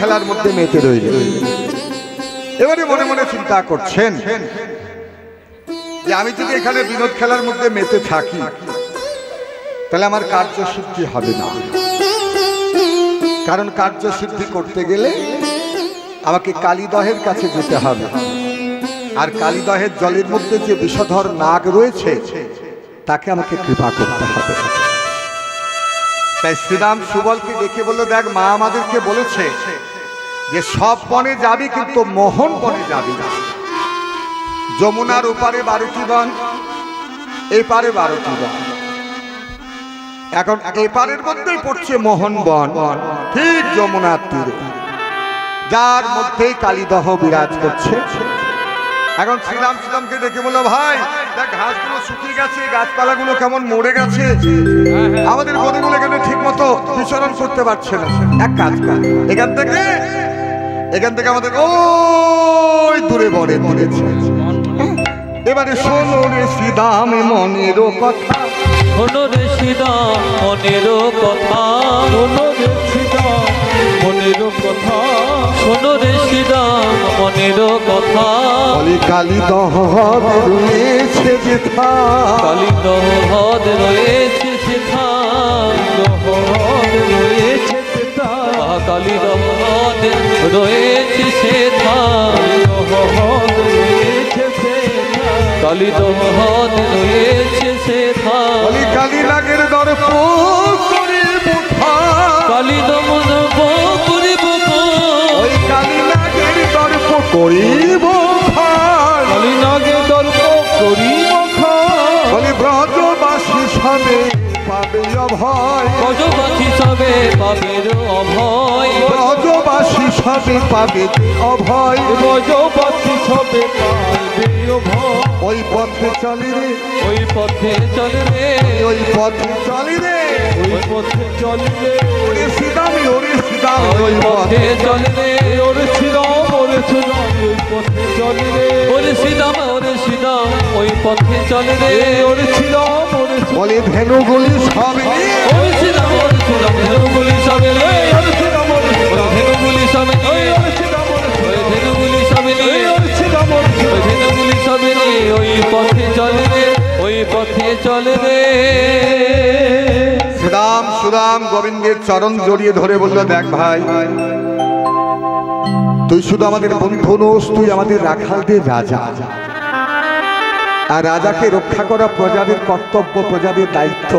খেলার মধ্যে মেতে রইলেন। এবারে মনে মনে চিন্তা করছেন যে আমি যদি এখানে বিনোদ খেলার মধ্যে মেতে থাকি তাহলে আমার কার্যসিদ্ধি হবে না, কারণ কার্যসিদ্ধি করতে গেলে আমাকে কালীদহের কাছে যেতে হবে, আর কালীদহের জলের মধ্যে যে বিষধর নাগ রয়েছে তাকে আমাকে কৃপা করতে হবে। তাই শ্রীরাম সুবলকে ডেকে বলল, দেখ মা আমাদেরকে বলেছে যে সব বনে যাবি কিন্তু মোহন বনে যাবি না। যমুনার ওপারে 12টি বন, এপারে 12টি বন, এখন এপারের মধ্যেই পড়ছে মোহন বন, ঠিক যমুনার তীরে, যার মধ্যেই কালীদহ বিরাজ করছে। এখন শ্রীরামকে ডেকে বললো, ভাই দেখ ঘাসগুলো শুকিয়ে গেছে, গাছপালাগুলো কেমন মরে গেছে, আমাদের গরুগুলো এখানে ঠিক মতো বিচরণ করতে পারছে না। এক কাজ কর, এখান থেকে আমাদের ওই দূরে বনে পড়েছে। এবারে শোনো রে শ্রীদাম মনের কথা, শোনো রে শ্রীদাম মনের কথা, শোনো রে শ্রীদাম মনের কথা, শোনো রে শ্রীদাম মনের কথা। কালীদহ রয়েছে যেথা, কালীদহ রয়েছে সেথা, রয়েছে সেথা, কালীদহ রয়েছে সেথা, রয়েছে সেথা, কালীদহ রয়েছে সেথা। কালী নাগের দর্প করিব, কালী দমন করিব, ওই কালী নাগের দর্প করিব, কালী নাগের দর্প করিব, বলি ব্রজবাসী সবে পাবে অভয়, ব্রজবাসী সবে পাবে অভয়, ব্রজবাসী সবে পাবে অভয়, ব্রজবাসী সবে পাবে অভয়। ওই পথে চলি রে, ওই পথে চলে রে, ওই পথে চলি রে, ওই পথে চলে রে, ওরে শ্রীদাম, ওরে শ্রীদাম, ওই পথে চলে রে, ওরে শ্রীরাম, ওরে শ্রীরাম, ওই পথে চলে রে, ওরে শ্রীরাম, ওরে শ্রীরাম, ওই পথে চলে রে, ওরে শ্রীরাম, ওরে বলে ধেনুগুলি সবে, ওরে শ্রীরাম, ওরে শ্রীরাম, ধেনুগুলি সবে রে, ওরে শ্রীরাম, ওরে শ্রীরাম, ধেনুগুলি সবে রে, ওরে শ্রীরাম, ওরে ধেনুগুলি সবে রে, ওরে শ্রীরাম, ওরে ধেনুগুলি সবে রে, ওই পথে চলে রে, ওই পথে চলে রে। শ্রীরাম সুদাম গোবিন্দের চরণ জড়িয়ে ধরে বলল, দেখ ভাই, তুই শুধু আমাদের বন্ধু নোস, তুই আমাদের রাখালদের রাজা, আর রাজাকে রক্ষা করা প্রজাদের কর্তব্য, প্রজাদের দায়িত্ব।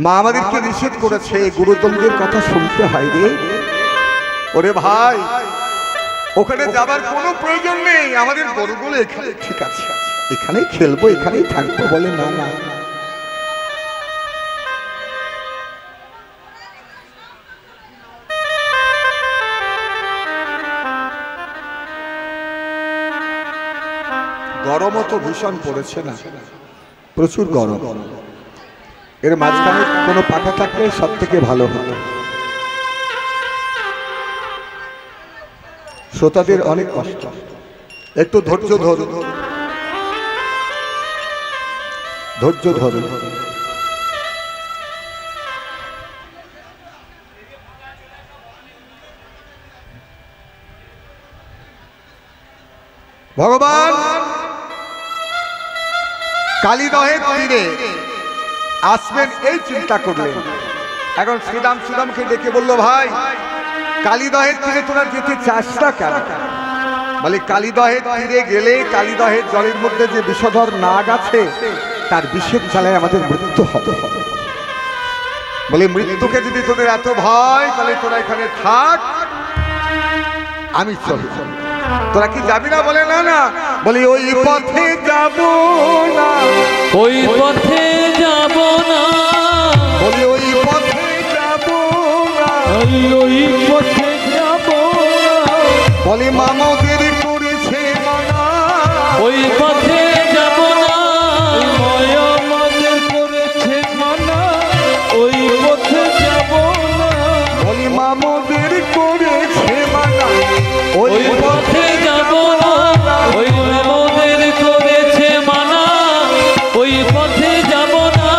মা আমাদেরকে নিষেধ করেছে, গুরুজনদের কথা শুনতে হয় রে। ওরে ভাই, ওখানে যাবার কোনো প্রয়োজন নেই, আমাদের গরুগুলো এখানে ঠিক আছে, এখানেই খেলবো, এখানেই থাকবো। বলে না না, গরমও তো ভীষণ পড়েছে না, প্রচুর গরম, এর মাঝখানে কোনো পাখা থাকলে সব থেকে ভালো হতো। শ্রোতাদের অনেক কষ্ট, একটু ধৈর্য ধরুন, ধৈর্য ধরুন। ভগবান কালীদহের তীরে আসবেন এই চিন্তা করলেন। এখন শ্রীরামকে ডেকে বলল, ভাই কালীদহের তীরে তোরা যেতে চাস না কেন? বলে কালীদহের তীরে গেলে কালীদহের জলের মধ্যে যে বিষধর নাগ আছে তার বিষের জ্বালায় আমাদের মৃত্যু হবে। বলে মৃত্যুকে যদি তোদের এত ভয় তাহলে তোরা এখানে থাক, আমি চলি। তোরা কি যাবি না? বলে না না। বলি ওই পথে যাব না, ওই পথে যাব না, বলি ওই পথে যাব না, ওই পথে যাব না, বলি মামাদের করেছে মানা, ওই পথে যাব না, মায়া আমাদের করেছে মানা, ওই পথে যাব না, বলি মামাদের করেছে মানা, ওই পথে যাব না, ওই মামাদের করেছে মানা, ওই পথে যাব না।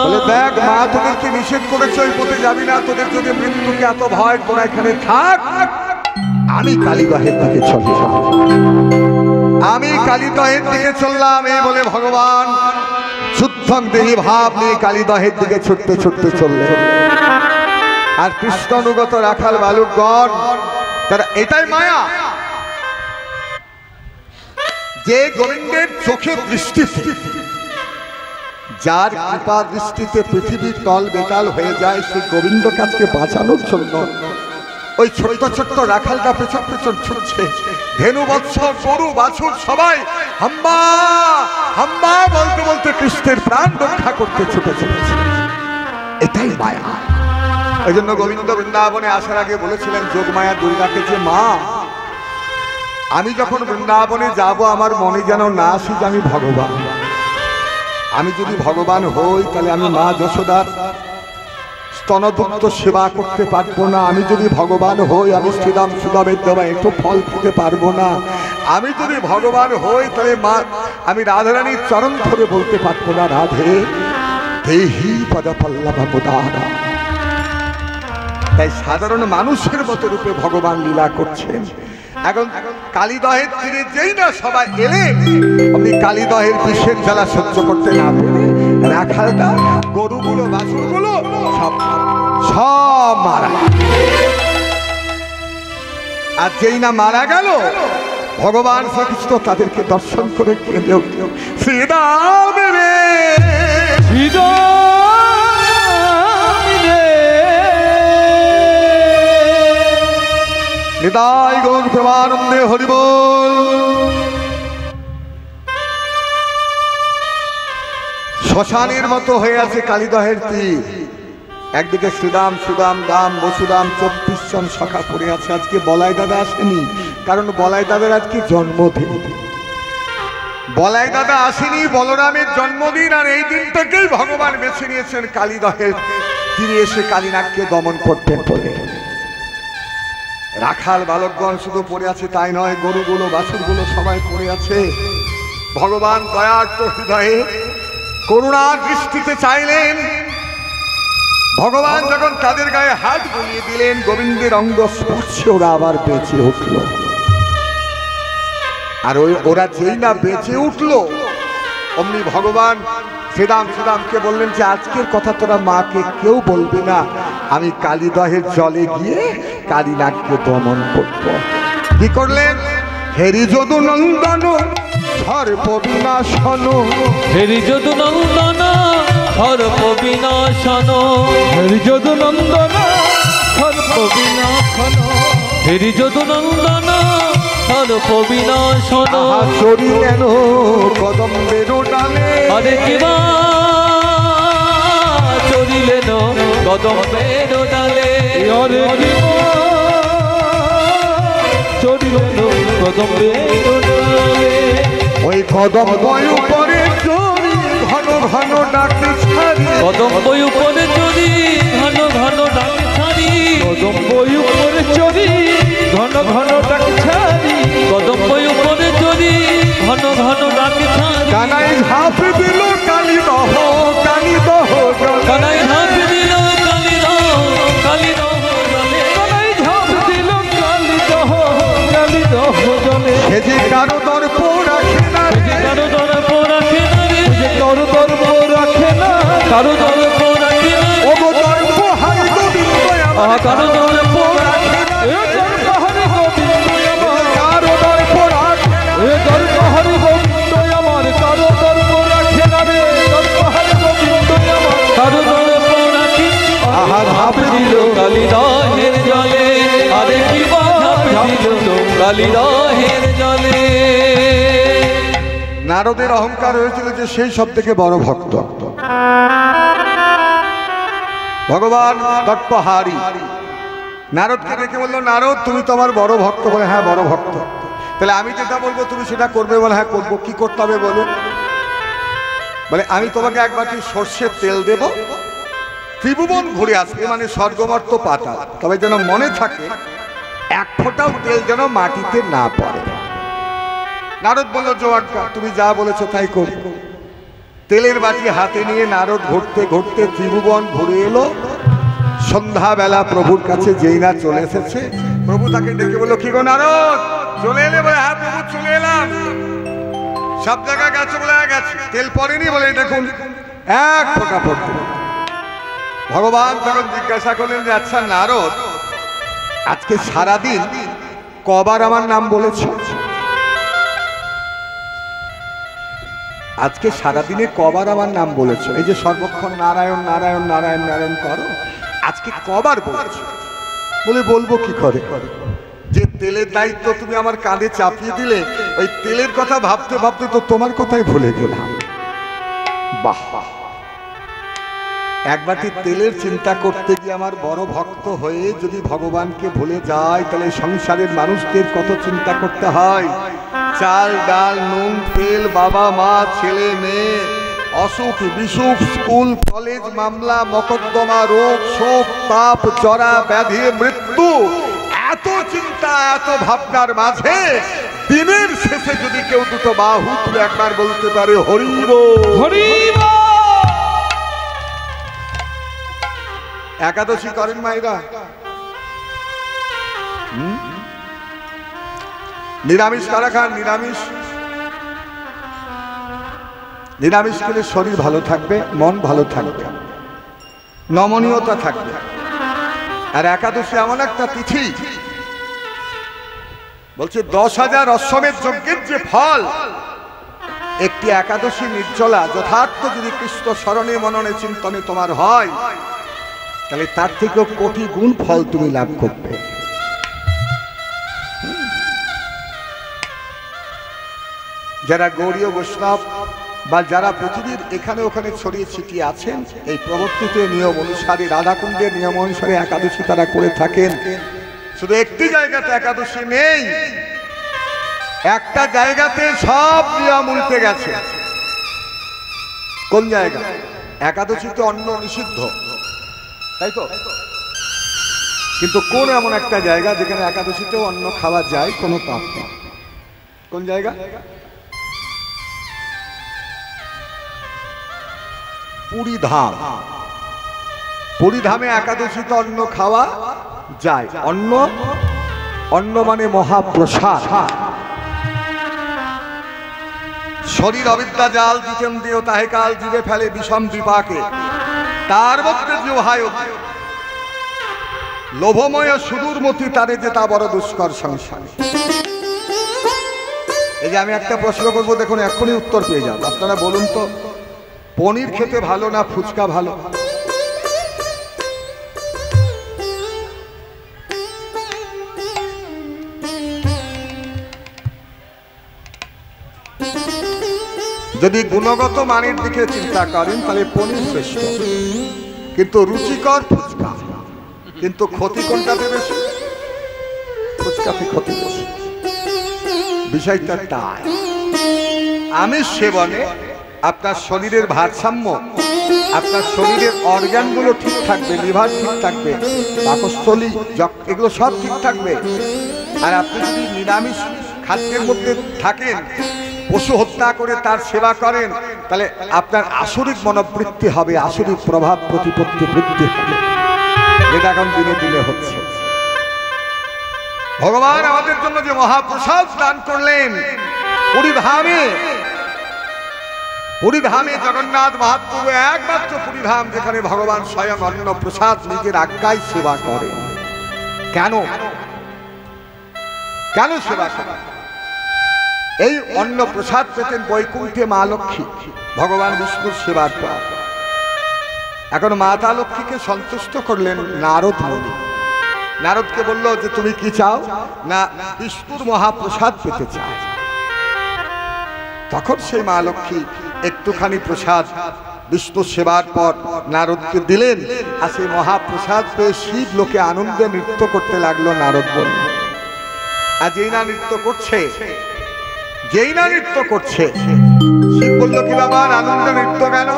বলে দেখ মা তোদেরকে নিষেধ করেছে ওই পথে যাবি না, তোদের যদি মৃত্যুকে এত ভয়, তোরা এখানে থাক, আমি কালীদহের দিকে চললাম। আমি কালীদহের দিকে চললাম এই বলে ভগবান শুদ্ধং দেহি ভাব নিয়ে কালীদহের দিকে ছুটতে ছুটতে চললেন। আর কৃষ্ণানুগত রাখাল বালকগণ তারা এটাই মায়া, যে গোবিন্দের চোখে দৃষ্টিতে, যার কৃপা দৃষ্টিতে পৃথিবীর তল বেতাল হয়ে যায়, সেই গোবিন্দ কাজকে বাঁচানোর জন্য ওই ছোট্ট ছোট্ট রাখালটা পেছন পেছন ছুটছে। ধেনু বৎস গরু বাছুর সবাই হাম্বা হাম্বা বলতে বলতে কৃষ্ণের প্রাণ রক্ষা করতে ছুটে চলেছে। এটাই মায়া। এই জন্য গোবিন্দ বৃন্দাবনে আসার আগে বলেছিলেন যোগমায়া দুর্গাকে যে মা, আমি যখন বৃন্দাবনে যাব আমার মনে যেন না আসি যে আমি ভগবান। আমি যদি ভগবান হই তাহলে আমি মা যশোদার স্তনদুগ্ধ সেবা করতে পারবো না। আমি যদি ভগবান হই আমি শ্রীরাম সুদামের দেওয়া একটু ফল খেতে পারবো না। আমি যদি ভগবান হই তাহলে মা আমি রাধারানীর চরণ ধরে বলতে পারবো না রাধে দেহি পদপল্লব মুদারা। তাই সাধারণ মানুষের মতো রূপে ভগবান লীলা করছেন। এখন কালীদহের তীরে যেই না সবাই এলে, আপনি কালীদহের বিষের জ্বালা সহ্য করতে না পেরে রাখালটা গরুগুলো বাছুরগুলো সব সব মারা। আর যেই না মারা গেল, ভগবান শ্রীকৃষ্ণ তাদেরকে দর্শন করে কেঁদে উঠল, শ্রীরাম রে নিতাই গৌর প্রেমানন্দে হরি বল। শ্মশানের মতো হয়ে আছে কালীদহের তীর। একদিকে শ্রীরাম সুদাম দাম বসুদাম 24 জন সখা পড়ে আছে। আজকে বলাই দাদা আসেনি, কারণ বলাই দাদার আজকে জন্মদিন। বলাই দাদা আসেনি, বলরামের জন্মদিন। আর এই দিনটাকেই ভগবান বেছে নিয়েছেন কালীদহের তীরে এসে কালীনাগকে দমন করতেন বলে। রাখাল বালকগণ শুধু পড়ে আছে তাই নয়, গরুগুলো বাছুরগুলো সবাই পড়ে আছে। ভগবান দয়ার্ত হৃদয়ে করুণা দৃষ্টিতে চাইলেন। ভগবান যখন তাদের গায়ে হাত বুলিয়ে দিলেন, গোবিন্দের অঙ্গ স্পর্শে ওরা আবার বেঁচে উঠল। আর ওরা যেই না বেঁচে উঠল, অমনি ভগবান শ্রীরামকে বললেন যে আজকের কথা তোরা মাকে কেউ বলবে না, আমি কালীদহের জলে গিয়ে কালীনাগকে দমন করব। কি করলেন? হেরি যদু নন্দন সর্প বিনাশন, হেরি যদু নন্দন সর্প বিনাশন, হেরি যদু নন্দন সর্প বিনাশন, হেরি যদু নন্দন সর্প বিনাশন। চড়িলেন কদম্বের ডালে, আরে কিবা চড়িলেন কদম্বের ডালে, আরে কিবা চড়িলেন কদম্বের ডালে। ওই কদম্ব উপরে চড়ি ঘন ঘন ডাকে ছাড়ি, কদম্ব উপরে চড়ি ঘন ঘন ডাক ছাড়ি, কদম্ব উপরে চড়ি ঘন ঘন ডাক ছাড়ি, কদম্ব উপরে চড়ি ঘন ঘন ডাক ছাড়ি। কানাই ঝাঁপ দিল কালীদহ কালীদহ, কানাই ঝাঁপ দিল কালীদহ কালীদহ জলে, কানাই ঝাঁপ দিল কালীদহ কালীদহ জলে। সে যে কারো দর্প রাখে না, কারো দর্প রাখে না রে, কারো দর্প রাখে না, কারো দর্প রাখে না, ও গো দর্প হাই গোবিন্দ আমার, কারো দর্প রাখে না, এ দর্প হারি গোবিন্দ আমার, কারো দর্প রাখে না, এ দর্প হারি গোবিন্দ আমার, কারো দর্প রাখে না রে, দর্প হারি গোবিন্দ আমার, কারো দর্প রাখে। আহা ঝাঁপ দিল কালীদহের জলে, আরে কি ঝাঁপ দিল কালীদহের জলে। নারদের অহংকার হয়েছিল যে সেই সব থেকে বড় ভক্ত। ভগবান তৎপহারি নারদকে ডেকে বললো, নারদ তুমি তো আমার বড় ভক্ত। বলে হ্যাঁ বড় ভক্ত। তাহলে আমি যেটা বলবো তুমি সেটা করবে? বলে হ্যাঁ করবো। কি করতে হবে বলো? বলে আমি তোমাকে এক বাটি সর্ষের তেল দেব, ত্রিভুবন ঘুরে আসবে, মানে স্বর্গমর্ত পাতা, তবে যেন মনে থাকে এক ফোঁটাও তেল যেন মাটিতে না পড়ে। নারদ বলল, জোয়ারটা তুমি যা বলেছো তাই করবো। তেলের বাটি হাতে নিয়ে নারদ ঘুরতে ঘুরতে ত্রিভুবন ঘুরে এলো। সন্ধ্যাবেলা প্রভুর কাছে যেই না চলে এসেছে, প্রভু তাকে ডেকে বললো, কি গো নারদ, চলে এলে? বলে, হ্যাঁ প্রভু চলে এলাম। সব জায়গা গেছে? বলে, গেছে। তেল পড়েনি? বলে, দেখুন এক ফোঁটা পড়তে। ভগবান তখন জিজ্ঞাসা করলেন যে, আচ্ছা নারদ, আজকে সারাদিন কবার আমার নাম বলেছ? আজকে সারাদিনে কবার আমার নাম বলেছ? এই যে সর্বক্ষণ নারায়ণ নারায়ণ নারায়ণ নারায়ণ করো, আজকে কবার বলেছ? বলে, বলবো কি করে, যে তেলের দায়িত্ব তুমি আমার কাঁধে চাপিয়ে দিলে, ওই তেলের কথা ভাবতে ভাবতে তো তোমার কথাই ভুলে গেলাম। বাহ, এক বাটি তেলের চিন্তা করতে গিয়ে আমার বড় ভক্ত হয়ে যদি ভগবানকে ভুলে যায়, তাহলে সংসারের মানুষদের কত চিন্তা করতে হয়। চাল ডাল নুন তেল, বাবা মা ছেলে মেয়ে, অসুখ বিসুখ, স্কুল কলেজ মামলা মকদ্দমা, রোগ শোক তাপ জরা ব্যাধি মৃত্যু, এত চিন্তা এত ভাবনার মাঝে দিনের শেষে যদি কেউ দুটো বাহু তুলে একবার বলতে পারে হরি বল, হরি বল। একাদশী করেন মায়েরা? নিরামিষ কারা খান? নিরামিষ। নিরামিষ খেলে শরীর ভালো থাকবে, মন ভালো থাকবে, নমনীয়তা থাকবে। আর একাদশী এমন একটা তিথি, বলছে 10,000 অশ্বমেধ যজ্ঞের যে ফল, একটি একাদশী নির্জলা যথার্থ যদি কৃষ্ণ স্মরণে মননে চিন্তনে তোমার হয়, তাহলে তার থেকেও কোটি গুণ ফল তুমি লাভ করবে। যারা গৌড়ীয় বৈষ্ণব বা যারা পৃথিবীর এখানে ওখানে ছড়িয়ে ছিটিয়ে আছেন, এই প্রবর্তিত নিয়ম অনুসারে, রাধাকুণ্ডের নিয়ম অনুসারে একাদশী তারা করে থাকেন। শুধু একটি জায়গাতে একাদশী নেই, একটা জায়গাতে সব নিয়ম উল্টে গেছে। কোন জায়গা? একাদশীতে অন্ন নিষিদ্ধ, তাই তো? কিন্তু কোন এমন একটা জায়গা যেখানে একাদশীতেও অন্ন খাওয়া যায়, কোনো পাপ নেই? কোন জায়গা? পুরীধাম। পুরীধামে একাদশীতে অন্ন খাওয়া যায়। অন্ন, অন্ন মানে মহাপ্রসাদ। শরীর অবিদ্যা জাল জিতেন্দ্রিয় তাহে কাল জীবে ফেলে বিষম বিপাকে, তার মধ্যে যে হায় লোভময় সুদূরমতি তারে যে তা বড় দুষ্কর সংসার। এই যে আমি একটা প্রশ্ন করবো, দেখুন এক্ষুনি উত্তর পেয়ে যান। আপনারা বলুন তো, পনির খেতে ভালো না ফুচকা ভালো? যদি গুণগত মানের দিকে চিন্তা করেন তাহলে পনির শ্রেষ্ঠ, কিন্তু রুচিকর ফুচকা। কিন্তু ক্ষতি কোনটাতে বেশি? ফুচকাতে ক্ষতি বেশি। বিষয়টা তাই। আমিষ সেবনে আপনার শরীরের ভারসাম্য, আপনার শরীরের অর্গানগুলো ঠিক থাকবে, লিভার ঠিক থাকবে, পাকস্থলী এগুলো সব ঠিক থাকবে। আর আপনি যদি নিরামিষ খাদ্যের মধ্যে থাকেন, পশু হত্যা করে তার সেবা করেন, তাহলে আপনার আসরিক মনোবৃত্তি হবে, আসরিক প্রভাব প্রতিপত্তি বৃদ্ধি হবে। এটা এখন দিনে দিনে হচ্ছে। ভগবান আমাদের জন্য যে মহাপ্রসাদ দান করলেন পুরীধামে, পুরীধামে জগন্নাথ মহাপ্রভু একমাত্র পুরীধাম যেখানে ভগবান স্বয়ং অন্ন প্রসাদ নিজের আজ্ঞায় সেবা করেন। কেন? কেন সেবা করেন? এই অন্ন প্রসাদ পেতেন বৈকুণ্ঠে মা লক্ষ্মী, ভগবান বিষ্ণুর সেবার পর। এখন মাতা লক্ষ্মীকে সন্তুষ্ট করলেন নারদ মুনি। নারদকে বলল যে তুমি কি চাও? না, বিষ্ণুর মহাপ্রসাদ পেতে চাও। তখন সেই মা লক্ষ্মী একটুখানি প্রসাদ বিষ্ণু সেবার পর নারদকে দিলেন। আর সেই মহাপ্রসাদ পেয়ে শিব লোকে আনন্দে নৃত্য করতে লাগলো। নারদ বলল, আর যেই না নৃত্য করছে, যেই না নৃত্য করছে, শিব বলল, কি বাবা আনন্দে নৃত্য কেন?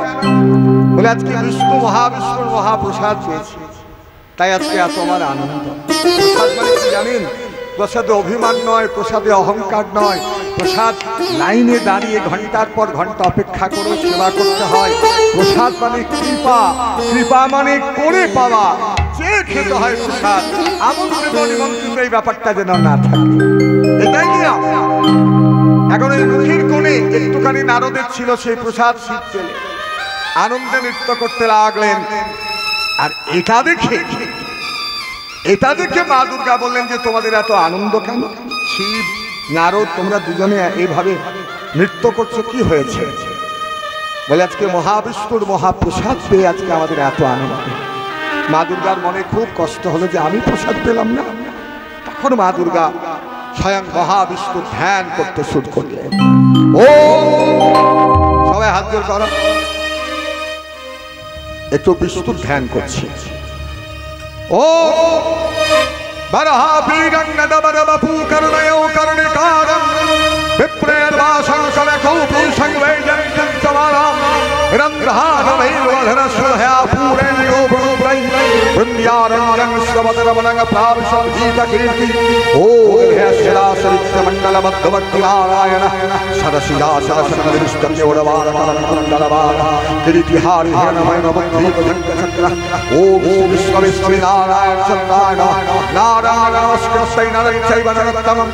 বলে, আজকে বিষ্ণু মহাবিষ্ণুর মহাপ্রসাদ পেয়েছি, তাই আজকে এত আমার আনন্দ। প্রসাদ মানে কি জানেন? প্রসাদে অভিমান নয়, প্রসাদে অহংকার নয়, প্রসাদ লাইনে দাঁড়িয়ে ঘন্টার পর ঘন্টা অপেক্ষা করে সেবা করতে হয়। প্রসাদ মানে কৃপা, কৃপা মানে করে পাওয়া, যে খেতে হয় প্রসাদ। আমন্ত্রিত নিমন্ত্রিত এই ব্যাপারটা যেন না থাকে, এটাই নিয়ম। এখন এই মুখের কোণে একটুখানি নারদের ছিল, সেই প্রসাদ শীত পেলে আনন্দে নৃত্য করতে লাগলেন। আর এটা দেখে মা দুর্গা বললেন যে তোমাদের এত আনন্দ কেন? শিব নারদ তোমরা দুজনে এইভাবে নৃত্য করছো, কি হয়েছে? বলে আজকে মহাবিষ্ণুর মহাপ্রসাদ পেয়ে আজকে আমাদের এত আনন্দ। মা দুর্গার মনে খুব কষ্ট হলো যে আমি প্রসাদ পেলাম না। তখন মা দুর্গা স্বয়ং মহাবিষ্ণু ধ্যান করতে শুরু করলেন। ও সবাই হাত জোড় করো, একটু বিষ্ণুর ধ্যান করছি। ও বরহা বীরঙ্গদ বরবপু করুণয়ো করুণিকারম বিপ্রের্বাসং কলকৌ পুষং বৈজন্ত্যং চমারাম রন্ধ্রানভৈর্বধন সুধয়া পূরেণো বনুব্রৈ বৃন্দ্যারঞ্জং শ্রবতরমণং প্রাবিশং গীতকীর্তি ও হেশ্বরাসরিত্রমণ্ডলবদ্ধভক্তিনারায়ণ সদশিলাসনসনবিষ্টন্যৌরবারকরণকুণ্ডলবার কিরিটিহারিহীনময়নবদ্ধিপদঙ্গচক্র ও বিশ্ববিশ্বনারায়ণ সত্যায় নারায়ণ নমস্কৃত্যৈ নরং চৈব নরোত্তমং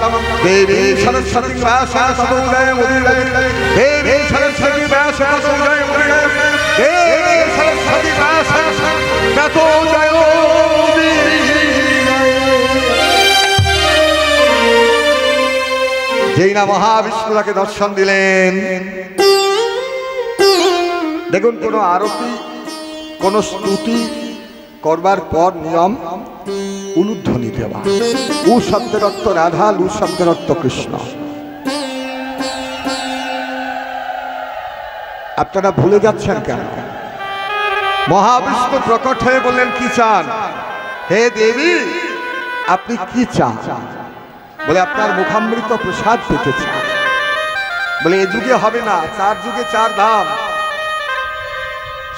দেবী সরস্বতী ব্যাসোদয় উদীরয় দেবী সরস্বতী ব্যাসোদয় উদীরয় দেবী সরস্বতী ব্যাসোদয় যেই না মহাবিষ্ণু তাকে দর্শন দিলেন। দেখুন, কোন আরতি কোন স্তুতি করবার পর নিয়ম উলুধ্বনি দেওয়া। উ শব্দের অর্থ রাধা, লু শব্দের অর্থ কৃষ্ণ। আপনারা ভুলে যাচ্ছেন কেন? মহাবিষ্ণু প্রকট হয়ে বললেন কি চান? হে দেবী আপনি কি চান? বলে আপনার মুখামৃত প্রসাদ পেতে চান। বলে এ যুগে হবে না, 4 যুগে 4 ধাম।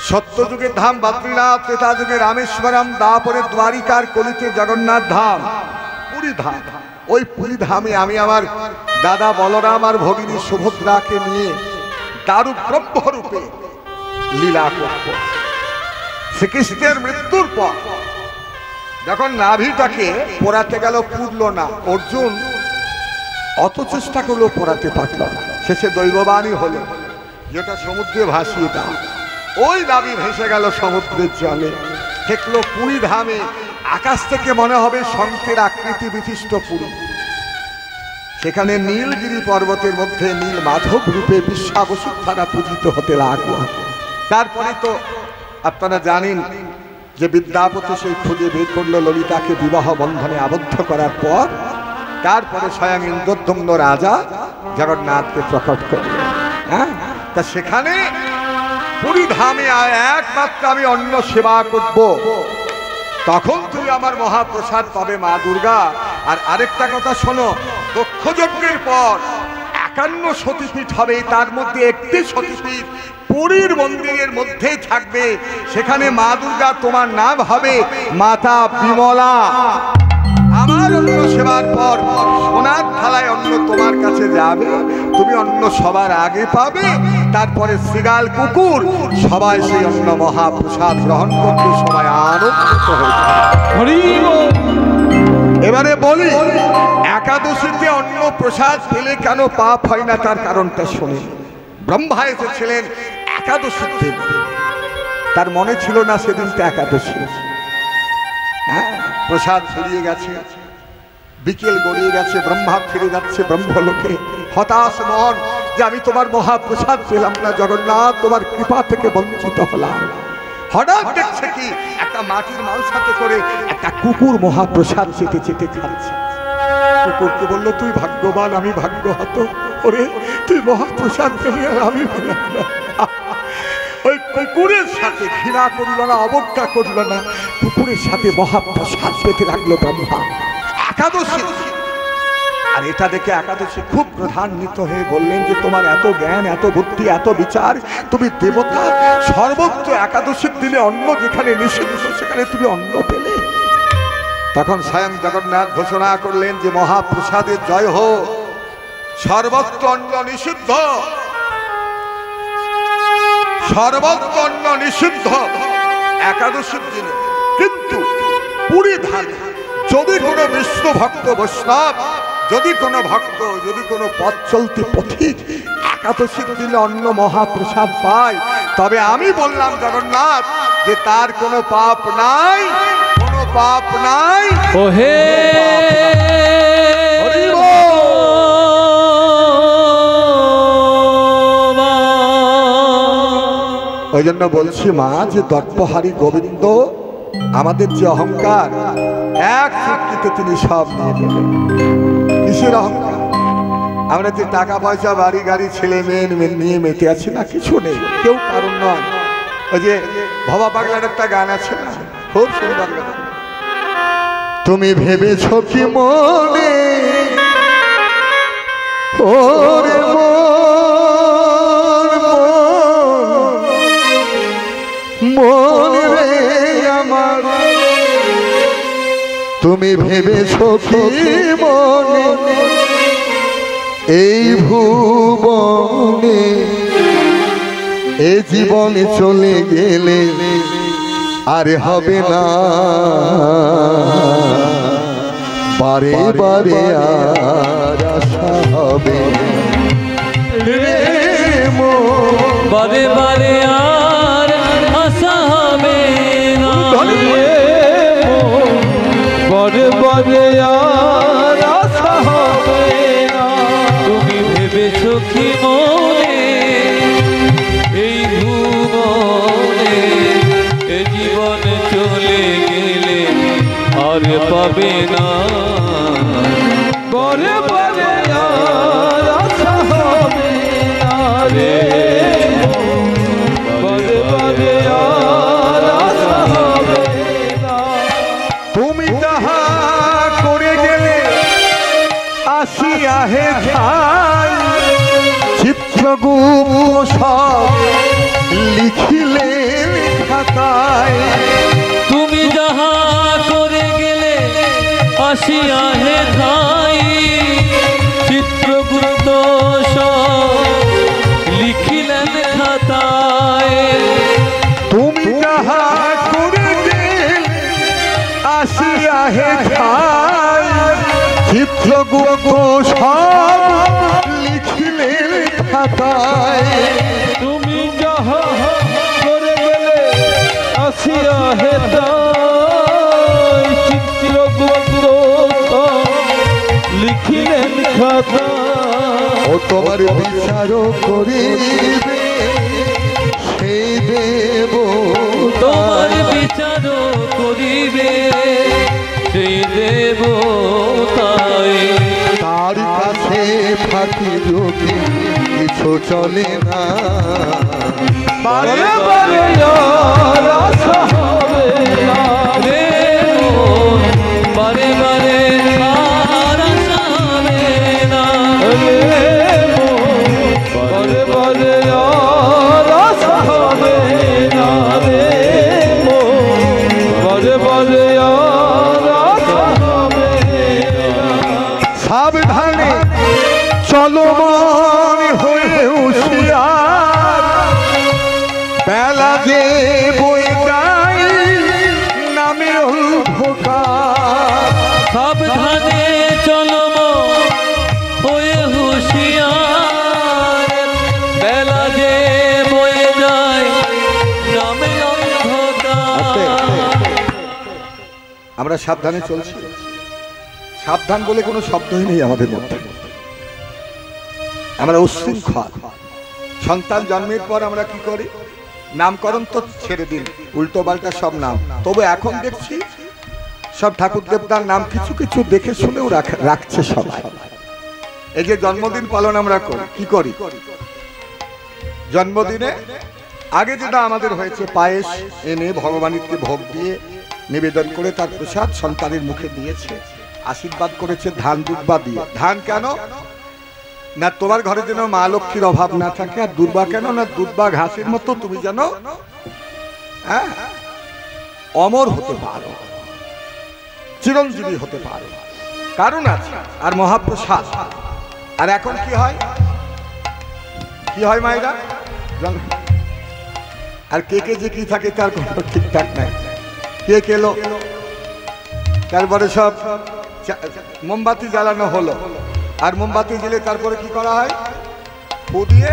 সত্য যুগের ধাম বদ্রীনাথ, ত্রেতা যুগে রামেশ্বরম, দ্বাপরে দ্বারিকার, কলিতে জগন্নাথ ধাম, পুরী ধাম। ওই পুরী ধামে আমি আমার দাদা বলরাম আর ভগিনী সুভদ্রাকে নিয়ে দারু ব্রহ্মরূপে লীলা করব। শ্রীকৃষ্ণের মৃত্যুর পর যখন নাভিটাকে পোড়াতে গেল, পুরল না। অর্জুন অত চেষ্টা করলেও পোড়াতে পারল না। শেষে দৈববাণী হলো যেটা সমুদ্রে ভাসিয়ে দাও। ওই নাভি ভেসে গেল সমুদ্রের জলে, দেখলো পুরী ধামে। আকাশ থেকে মনে হবে শঙ্খের আকৃতি বিশিষ্ট পুরী। সেখানে নীলগিরি পর্বতের মধ্যে নীল মাধব রূপে বিশ্বাবসুদ্ধারা পূজিত হতে লাগলো। তারপরে তো আপনারা জানেন যে বিদ্যাপতি সেই খুঁজে বের করলো ললিতাকে বিবাহ বন্ধনে আবদ্ধ করার পর। তারপরে স্বয়ং ইন্দ্রদ্যম্ন রাজা জগন্নাথকে প্রকট করলেন। হ্যাঁ, তা সেখানে পুরী ধামে একমাত্র আমি অন্ন সেবা করব, তখন তুমি আমার মহাপ্রসাদ পাবে মা দুর্গা। আর আরেকটা কথা শোনো, দক্ষ যজ্ঞের পর 51 সতীপীঠ হবে, তার মধ্যে একটি সতীপীঠ পুরীর মন্দিরের মধ্যেই থাকবে। সেখানে মা দুর্গা তোমার নাম হবে মাতা বিমলা। আমার অন্ন সেবার পর সোনার থালায় অন্ন তোমার কাছে যাবে, তুমি অন্ন সবার আগে পাবে। তারপরে শ্রীগাল কুকুর সবাই সেই অন্ন মহাপ্রসাদ গ্রহণ করতে সবাই আনন্দিত হয়ে। এবারে বলি, একাদশীতে অন্ন প্রসাদ পেলে কেন পাপ হয় না, তার কারণটা শুনি। ব্রহ্মা এসেছিলেন একাদশীর দিন, তার মনে ছিল না সেদিনটা একাদশী। হ্যাঁ, প্রসাদ ফুরিয়ে গেছে, বিকেল গড়িয়ে গেছে, ব্রহ্মা ফিরে যাচ্ছে ব্রহ্মলোকে। হতাশ মন যে আমি তোমার মহাপ্রসাদ পেলাম না জগন্নাথ, তোমার কৃপা থেকে বঞ্চিত হলাম। হঠাৎ দেখছে কি একটা মাটির মালসাতে করে একটা কুকুর মহাপ্রসাদ চেটে চেটে খাচ্ছে। কুকুরকে বললো, তুই ভাগ্যবান, আমি ভাগ্যহত। ওরে তুই মহাপ্রসাদ পেলি আর আমি পেলাম না। ওই কুকুরের সাথে ঘৃণা করল না, অবজ্ঞা করল না, কুকুরের সাথে মহাপ্রসাদ পেতে লাগলো ব্রহ্মা। একাদশী, আর এটা দেখে একাদশী খুব প্রধান্বিত হয়ে বললেন যে তোমার এত জ্ঞান, এত বুদ্ধি, এত বিচার, তুমি দেবতা, সর্বত্র একাদশীর দিনে অন্ন যেখানে নিষিদ্ধ সেখানে তুমি অন্ন পেলে। তখন স্বয়ং জগন্নাথ ঘোষণা করলেন যে মহাপ্রসাদের জয় হোক। সর্বত্র অন্ন নিষিদ্ধ, সর্বত্র অন্ন নিষিদ্ধ একাদশীর দিনে। কিন্তু পুরী ধারে যদি কোনো বিষ্ণু ভক্ত বৈষ্ণব, যদি কোনো ভক্ত, যদি কোনো পথ চলতি পথিক একাদশীর দিনে অন্ন মহাপ্রসাদ পায়, তবে আমি বললাম জগন্নাথ যে তার কোনো পাপ নাই, কোনো পাপ নাই। ওহে ওই জন্য বলছি মা যে দর্পহারী গোবিন্দ আমাদের যে অহংকার, এক চুক্তিতে তিনি সব নিয়ে গেলেন। কিসের অহংকার? আমরা যে টাকা পয়সা বাড়ি গাড়ি ছেলে মেয়ে নিয়ে মেতে আছি না, কিছু নেই, কেউ কারণ নয়। ওই যে ভবা পাগলার একটা গান আছে না, খুব সুন্দর গান। তুমি ভেবেছো কি মনে ওরে মন রে আমার, তুমি ভেবেছো কি মনে এই ভুবনে এ জীবনে চলে গেলে আর হবে না বারে বারে আর আশা হবে বারে বারে আর আশা হবে না, বারে বারে আর আশা হবে না। তুমি ভেবেছো কি মনে এই ভুবনে এ জীবন চলে গেলে আর পাবে না, বারে বারে আর আশা হবে না রে, বারে বারে আর আশা হবে না। তুমি তাহা করে গেলে আসিয়া হে ঠাই, চিত্রগুপ্ত সব লিখিলে খাতায়। তুমি যাহা করে গেলে আসিয়া হে ঠাই, চিত্রগুপ্ত সব লিখিলেন খাতায়। তুমি যাহা করে গেলে আসিয়া হে ঠাই, চিত্রগুপ্ত সব লিখিলে খাতায়। তুমি যাহা করে গেলে আসিয়া হে ঠাই, চিত্রগুপ্ত লিখিলেন খাতায়। ও তোমার বিচার করিবে সেই দেব, তোমার বিচার করিবে সেই দেবতাই। তার কাছে ফাঁকি যোগে কিছু চলে না, বারে বারে আর আশা হবে না রে মন, বারে বারে আর আশা হবে না রে মন, বারে বারে আর আশা হবে না রে মন, বারে বারে আর আশা হবে না। সাবধানে চলমান হয়ে হুঁশিয়ার, বেলা যে বয়ে যায় নামে অন্ধকার। সাবধানে চলম হয়ে হুঁশিয়ার, বেলা যে বয়ে যায় নামে অন্ধকার। আমরা সাবধানে চলছি, সাবধান বলে কোনো শব্দই নেই আমাদের মধ্যে। আমরা উচ্ছৃঙ্খল। সন্তান জন্মের পর আমরা কি করি? নামকরণ তো ছেড়ে দিন, উল্টো পাল্টা সব নাম। তবে এখন দেখছি সব ঠাকুর দেবতার নাম কিছু কিছু দেখে শুনেও রাখছে সবাই। এই যে জন্মদিন পালন আমরা করি, কি করি? জন্মদিনে আগে যেটা আমাদের হয়েছে, পায়েস এনে ভগবানকে ভোগ দিয়ে নিবেদন করে তার প্রসাদ সন্তানের মুখে দিয়েছে, আশীর্বাদ করেছে ধান দুর্বা দিয়ে। ধান কেন না? তোমার ঘরে যেন মা লক্ষ্মীর অভাব না থাকে। আর দুর্বা কেন না? দুর্বা ঘাসের মতো তুমি যেন অমর হতে পারো, চিরঞ্জীবী হতে পারো, কারণ আছে। আর মহাপ্রসাদ আর এখন কি হয়, কি হয় মায়েরা? আর কে কে যে কি থাকে তার কোনো ঠিকঠাক নাই। কে কেলো, তারপরে সব মোমবাতি জ্বালানো হলো, আর মোমবাতি জ্বেলে তারপরে কি করা হয়? ফু দিয়ে,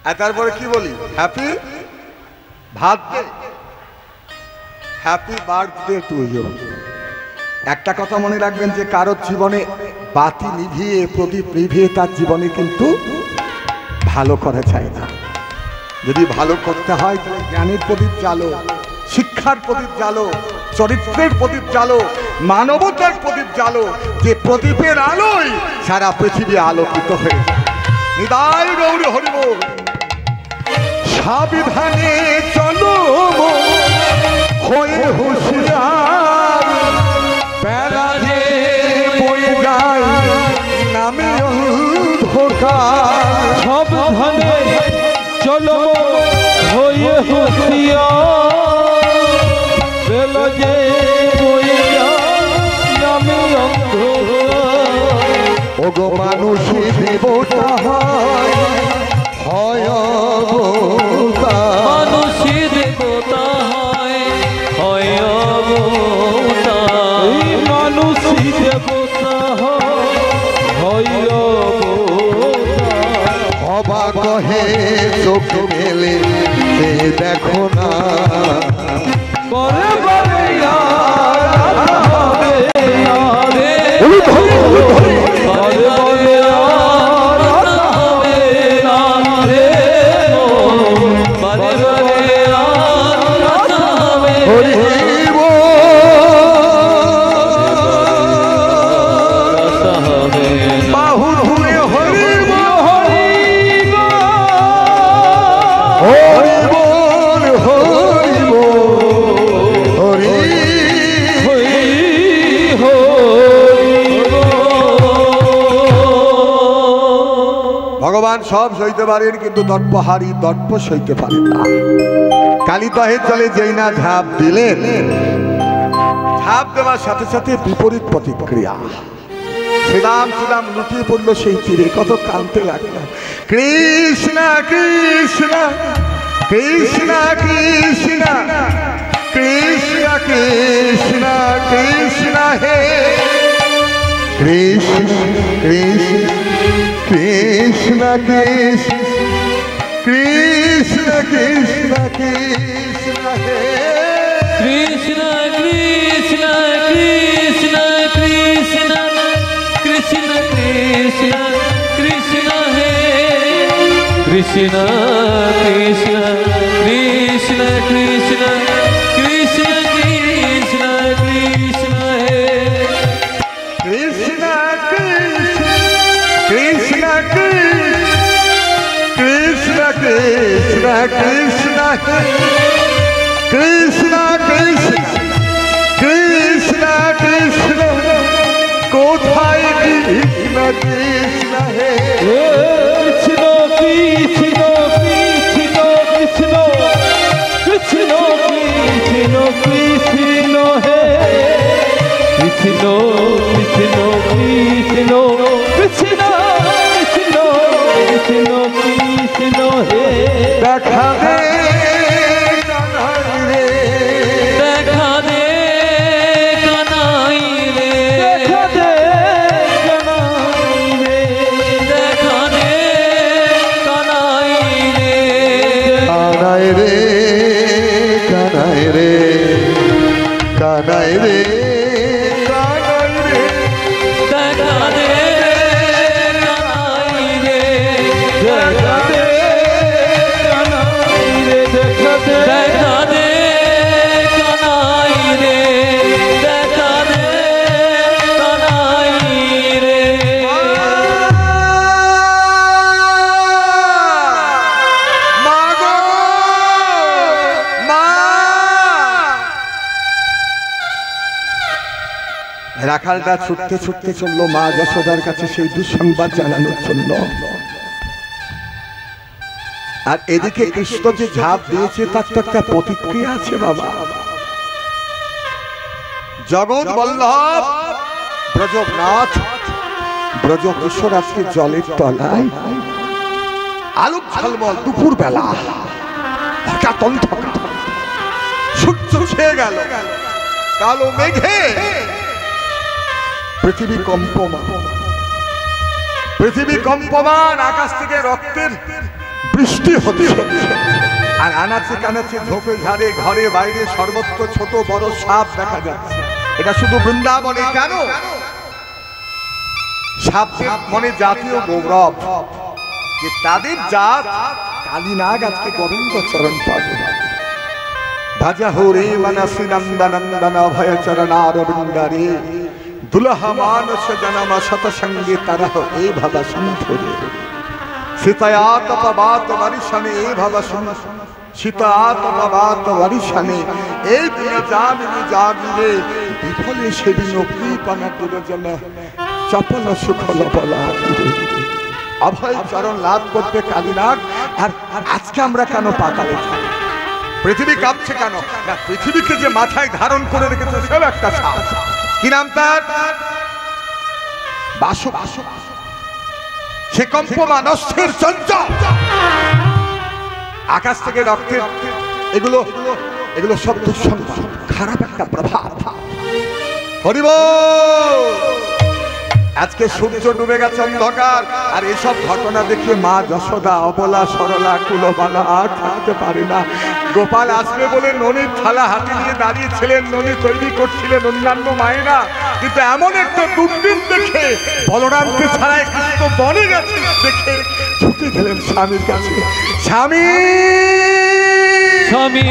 আর তারপরে কি বলি? Happy birthday, happy birthday to you. একটা কথা মনে রাখবেন যে কারোর জীবনে বাতি নিভিয়ে, প্রদীপ নিভিয়ে তার জীবনে কিন্তু ভালো করা যায় না। যদি ভালো করতে হয় তাহলে জ্ঞানের প্রদীপ জ্বালো, শিক্ষার প্রদীপ জ্বালো, চরিত্রের প্রদীপ জ্বালো, মানবতার প্রদীপ জ্বালো, যে প্রদীপের আলোয় সারা পৃথিবী আলোকিত হয়ে যায়। নিতাই গৌর হরি বল। সাবধানে চলো হয়ে হুঁশিয়ার, বেলা যে বয়ে যায় নামে অন্ধকার। সাবধানে চলো হয়ে হুঁশিয়ার, বেলা যে বয়ে যায় নামে অন্ধকার। ওগো মানুষী দেবতা হয় অবতার, মানুষী দেবতা হয় অবতার, মানুষী দেবতা হয় অবতার। অবাক হে চোখ মেলে সে দেখো না, পরে পরে ভগবান সব সইতে পারেন কিন্তু দর্পহারী দর্প সইতে পারেন না। কালিদহের জলে যেই না ঝাঁপ দিলেন, ঝাঁপ দেওয়ার সাথে সাথে বিপরীত প্রতিক্রিয়া। শ্রীরাম শ্রীরাম লুটিয়ে পড়লো সেই তীরে, কত কাঁদতে লাগলো। কৃষ্ণ কৃষ্ণ কৃষ্ণ কৃষ্ণ কৃষ্ণ কৃষ্ণ কৃষ্ণ হে কৃষ্ণ কৃষ্ণ কৃষ্ণ কৃষ্ণ কৃষ্ণ কৃষ্ণ কৃষ্ণ হে কৃষ্ণ কৃষ্ণ কৃষ্ণ কৃষ্ণ কৃষ্ণ কৃষ্ণ কৃষ্ণ হে কৃষ্ণ কৃষ্ণ কৃষ্ণ কৃষ্ণ কৃষ্ণ কৃষ্ণ কৃষ্ণ হে কৃষ্ণ কৃষ্ণ কৃষ্ণ কৃষ্ণ কৃষ্ণ কৃষ্ণ হে কৃষ্ণ কৃষ্ণ কৃষ্ণ কৃষ্ণ কোথায় কৃষ্ণ কৃষ্ণ হে কৃষ্ণ কৃষ্ণ কৃষ্ণ কৃষ্ণ কৃষ্ণ কৃষ্ণ কৃষ্ণ হে কৃষ্ণ কৃষ্ণ কৃষ্ণ কৃষ্ণ কৃষ্ণ কৃষ্ণ কৃষ্ণ হে দেখা দে কানাই রে, দেখা দে কানাই রে, দেখা দে কানাই রে, দেখা দে কানাই রে, কানাই রে কানাই রে কানাই রে কানাই রে, দেখা দে কানাই রে, দেখা দে কানাই রে, দেখা দে কানাই রে, দেখা দে কানাই রে। মা গো মা। রাখালটা ছুটতে ছুটতে চললো মা যশোদার কাছে সেই দুঃসংবাদ জানানোর জন্য। আর এদিকে কৃষ্ণ যে ঝাঁপ দিয়েছে তার তো একটা প্রতিক্রিয়া আছে বাবা। জগৎ বল্লভ ব্রজনাথ ব্রজ কিশোর আজকে জলের তলায় আলোক ঝলমল দুপুর বেলা সূর্য ছেয়ে গেল কালো মেঘে পৃথিবী কম্পমান আকাশ থেকে রক্তের বৃষ্টি হচ্ছে আর আনাচে কানাচে ঝোপে ঝাড়ে ঘরে বাইরে সর্বত্র ছোট বড় সাপ দেখা যাচ্ছে। এটা শুধু বৃন্দাবনে কেন, সাপের মনে জাতীয় গৌরব যে তাদের জাত কালীনাগ আজকে গোবিন্দ চরণ পাবে। ভাজা হরে মানসী নন্দনন্দন অভয় চরণারবিন্দারে দুলহা মানস জনম শতসঙ্গে তারা এ ভাবা সুন্ধরে শীতয়াতপবাত বরিশনে এ ভাবা শীতয়াতপবাত বরিশনে এই দিনে জাগিরে জাগিরে বিফলে সেদিন কৃপণা দুর্জন চপল সুখল বলা অভয় চরণ লাভ করতে কালীনাগ। আর আজকে আমরা কেন পাতালে থাকি? পৃথিবী কাঁপছে কেন না? পৃথিবীকে যে মাথায় ধারণ করে রেখেছে সব একটা সাপ। কি নাম তার? বাসু। সে কম্পমান অস্থির চঞ্চল আকাশ থেকে রক্তের এগুলো সব দুঃসংবাদ, খারাপ একটা প্রভাব। হরিবল। আজকে সূর্য ডুবে গেছে অন্ধকার, আর এসব ঘটনা দেখে মা যশোদা অবলা সরলা কুলবালা আর থাকতে পারে না। গোপাল আসবে বলে ননির থালা হাতে নিয়ে দাঁড়িয়েছিলেন, ননি তৈরি করছিলেন অন্যান্য মায়েরা, কিন্তু এমন একটা দুর্দিন দেখে বলরামকে ছাড়াই কৃষ্ণ বনে গেছে দেখে ছুটে গেলেন স্বামীর কাছে। স্বামী স্বামী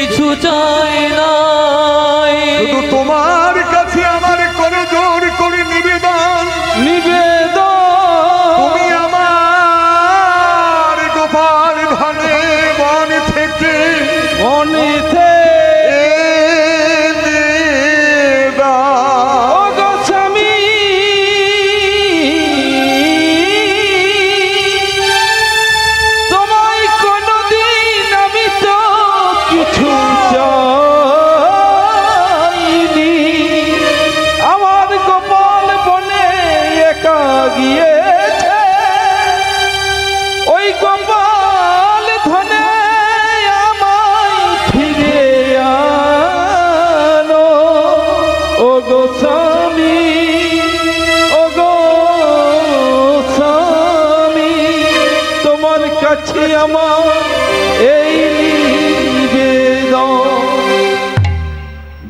কিছু চাই নাই, শুধু তোমার কাছে আমার করে জোর করে নিবেদন। তুমি আমার গোপাল ধনে বন থেকে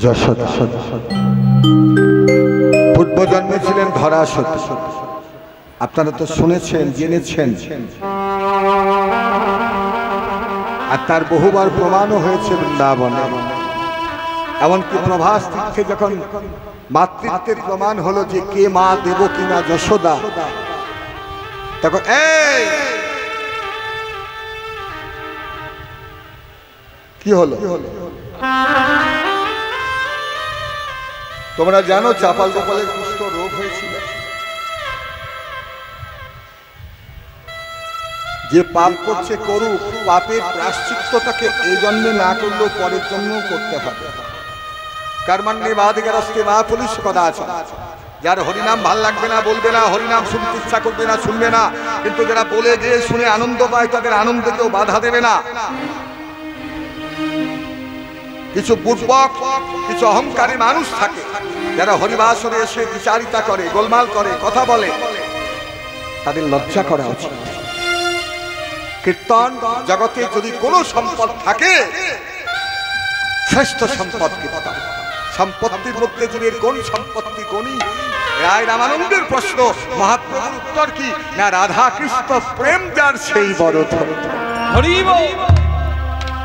যশোদা পূর্ব জন্মে ছিলেন ধরাসতী। আপনারা তো শুনেছেন, জেনেছেন, আর তার বহুবার প্রমাণও হয়েছে বৃন্দাবনে। এমনকি প্রভাস তীর্থে যখন মাতৃত্বের প্রমাণ হলো যে কে মা দেবকী না যশোদা, তখন কি হলো? তোমরা জানো চাপাল গোপালের কুষ্ঠ রোগ হয়েছিল। যে পাপ করছে করুক, পাপের প্রায়শ্চিত্ত তাকে এই জন্মে না করলেও পরের জন্মেও করতে হবে। কর্মণ্যে বাধিকারস্তে মা পুলিশ কদাচন। যার হরিনাম ভাল লাগবে না, বলবে না, হরিনাম শুনতে ইচ্ছা করবে না, শুনবে না, কিন্তু যারা বলে গিয়ে শুনে আনন্দ পায় তাদের আনন্দে কেউ বাধা দেবে না। কিছু বুর্বক, কিছু অহংকারী মানুষ থাকে যারা হরিবাসরে এসে বিচারিতা করে, গোলমাল করে, কথা বলে, তাদের লজ্জা করা উচিত। কীর্তন জগতে যদি কোনো সম্পদ থাকে, শ্রেষ্ঠ সম্পদ কীর্তন। সম্পত্তির মধ্যে জীবের কোন সম্পত্তি গণি? রায় রামানন্দের প্রশ্ন, মহাপ্রভুর উত্তর কি না, রাধা কৃষ্ণ প্রেম যার সেই বড় ধন।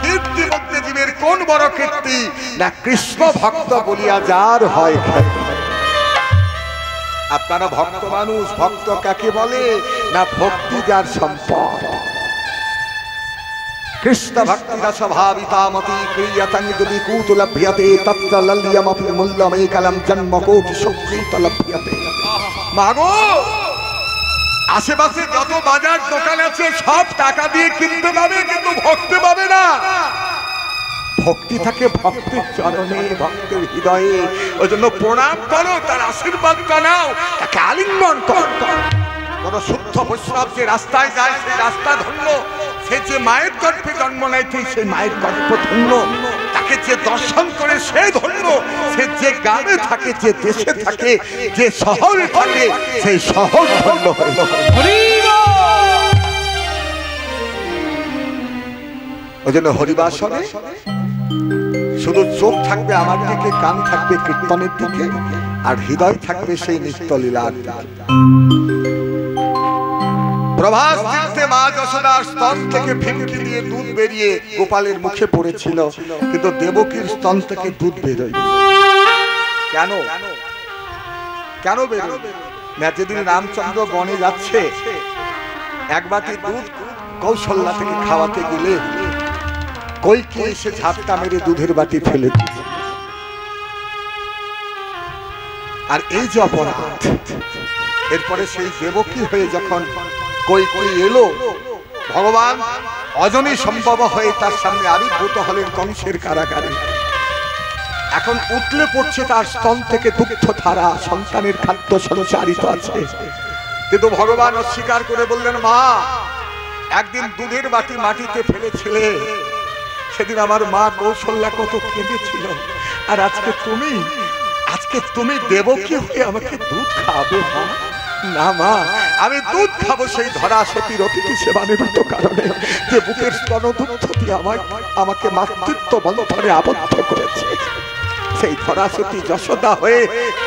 কীর্তি মধ্যে জীবের কোন বড় কীর্তি না, কৃষ্ণ ভক্ত বলিয়া যার হয় খ্যাতি। আপনারা ভক্ত মানুষ, ভক্ত কাকে বলে না, ভক্তি যার সম্পদ। কৃষ্ণ ভক্তি রস ভাবিতামতি ক্রিয়তং যদি কুতুলভ্যতে তত্র লল্যমপি মূল্যমেকলম জন্ম কোটি সুকৃত লভ্যতে। মাগো, আশেপাশে যত বাজার দোকান আছে সব টাকা দিয়ে কিনতে পাবে, কিন্তু ভক্তি পাবে না। ভক্তি থাকে ভক্তের চরণে, ভক্তের হৃদয়ে। ওই জন্য প্রণাম করো, তার আশীর্বাদটা নাও, তাকে আলিঙ্গন করো। কোন শুদ্ধ বৈষ্ণব যে রাস্তায় যায় সেই রাস্তা ধন্য, সে যে মায়ের গর্ভে জন্ম নেয় সেই মায়ের গর্ভ ধন্য, তাকে যে দর্শন করে সে ধন্য, সে যে গ্রামে থাকে, যে দেশে থাকে, যে শহরে থাকে সেই শহর ধন্য হইল। ওই জন্য হরিবাসনে শুধু চোখ থাকবে আমার দিকে, কান থাকবে কীর্তনের দিকে, আর হৃদয় থাকবে সেই নিত্য লীলার দিকে। প্রভাস তীর্থে মা যশোদার স্তন থেকে ফিনকি দিয়ে দুধ বেরিয়ে গোপালের মুখে পড়েছিল, কিন্তু দেবকীর স্তন থেকে দুধ বেরোয় কেন? কেন বেরোয় না? যেদিন রামচন্দ্র বনে যাচ্ছে, এক বাটি দুধ কৌশল্যা থেকে খাওয়াতে গেলে কইকে এসে ঝাপটা মেরে দুধের বাটি ফেলে দিল। আর এই যে অপরাধ, এরপরে সেই দেবকী হয়ে যখন কই এলো, ভগবান অজনী সম্ভব হয়ে তার সামনে আবির্ভূত হলেন কংসের কারাগারে। এখন উঠলে পড়ছে তার স্তন থেকে দুগ্ধ ধারা, সন্তানের খাদ্য সঞ্চারিত আছে। কিন্তু ভগবান অস্বীকার করে বললেন, মা, একদিন দুধের বাটি মাটিতে ফেলেছিলে, সেদিন আমার মা কৌশল্যা কত কেঁদেছিল, আর আজকে তুমি দেবকী হয়ে আমাকে দুধ খাওয়াবে? না মা, আমি দুধ খাবো সেই ধরা সতীর অতিথি সেবা নিমিত্ত কারণে, যে বুকের স্তনদুগ্ধ দিয়ে আমাকে মাতৃত্ব বন্ধনে আবদ্ধ করেছে। সেই ধরা সতী যশোদা হয়ে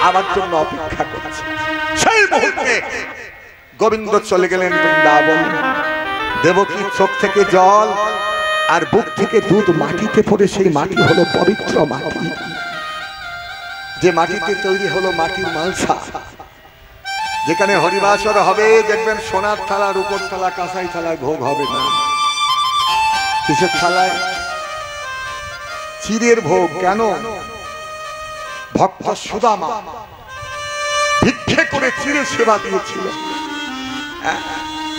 আমার জন্য অপেক্ষা করছে। সেই মুহূর্তে গোবিন্দ চলে গেলেন বৃন্দাবন। দেবকীর চোখ থেকে জল আর বুক থেকে দুধ মাটিতে পড়ে, সেই মাটি হলো পবিত্র মাটি, যে মাটিতে তৈরি হলো মাটির মালসা। যেখানে হরিবাসর হবে দেখবেন সোনার থালা, রূপোর থালা, কাঁসাই থালায় ভোগ হবে না। কিসের থালায়? চিরের ভোগ। কেন? ভক্ত সুদামা ভিক্ষে করে চিরে সেবা দিয়েছিল।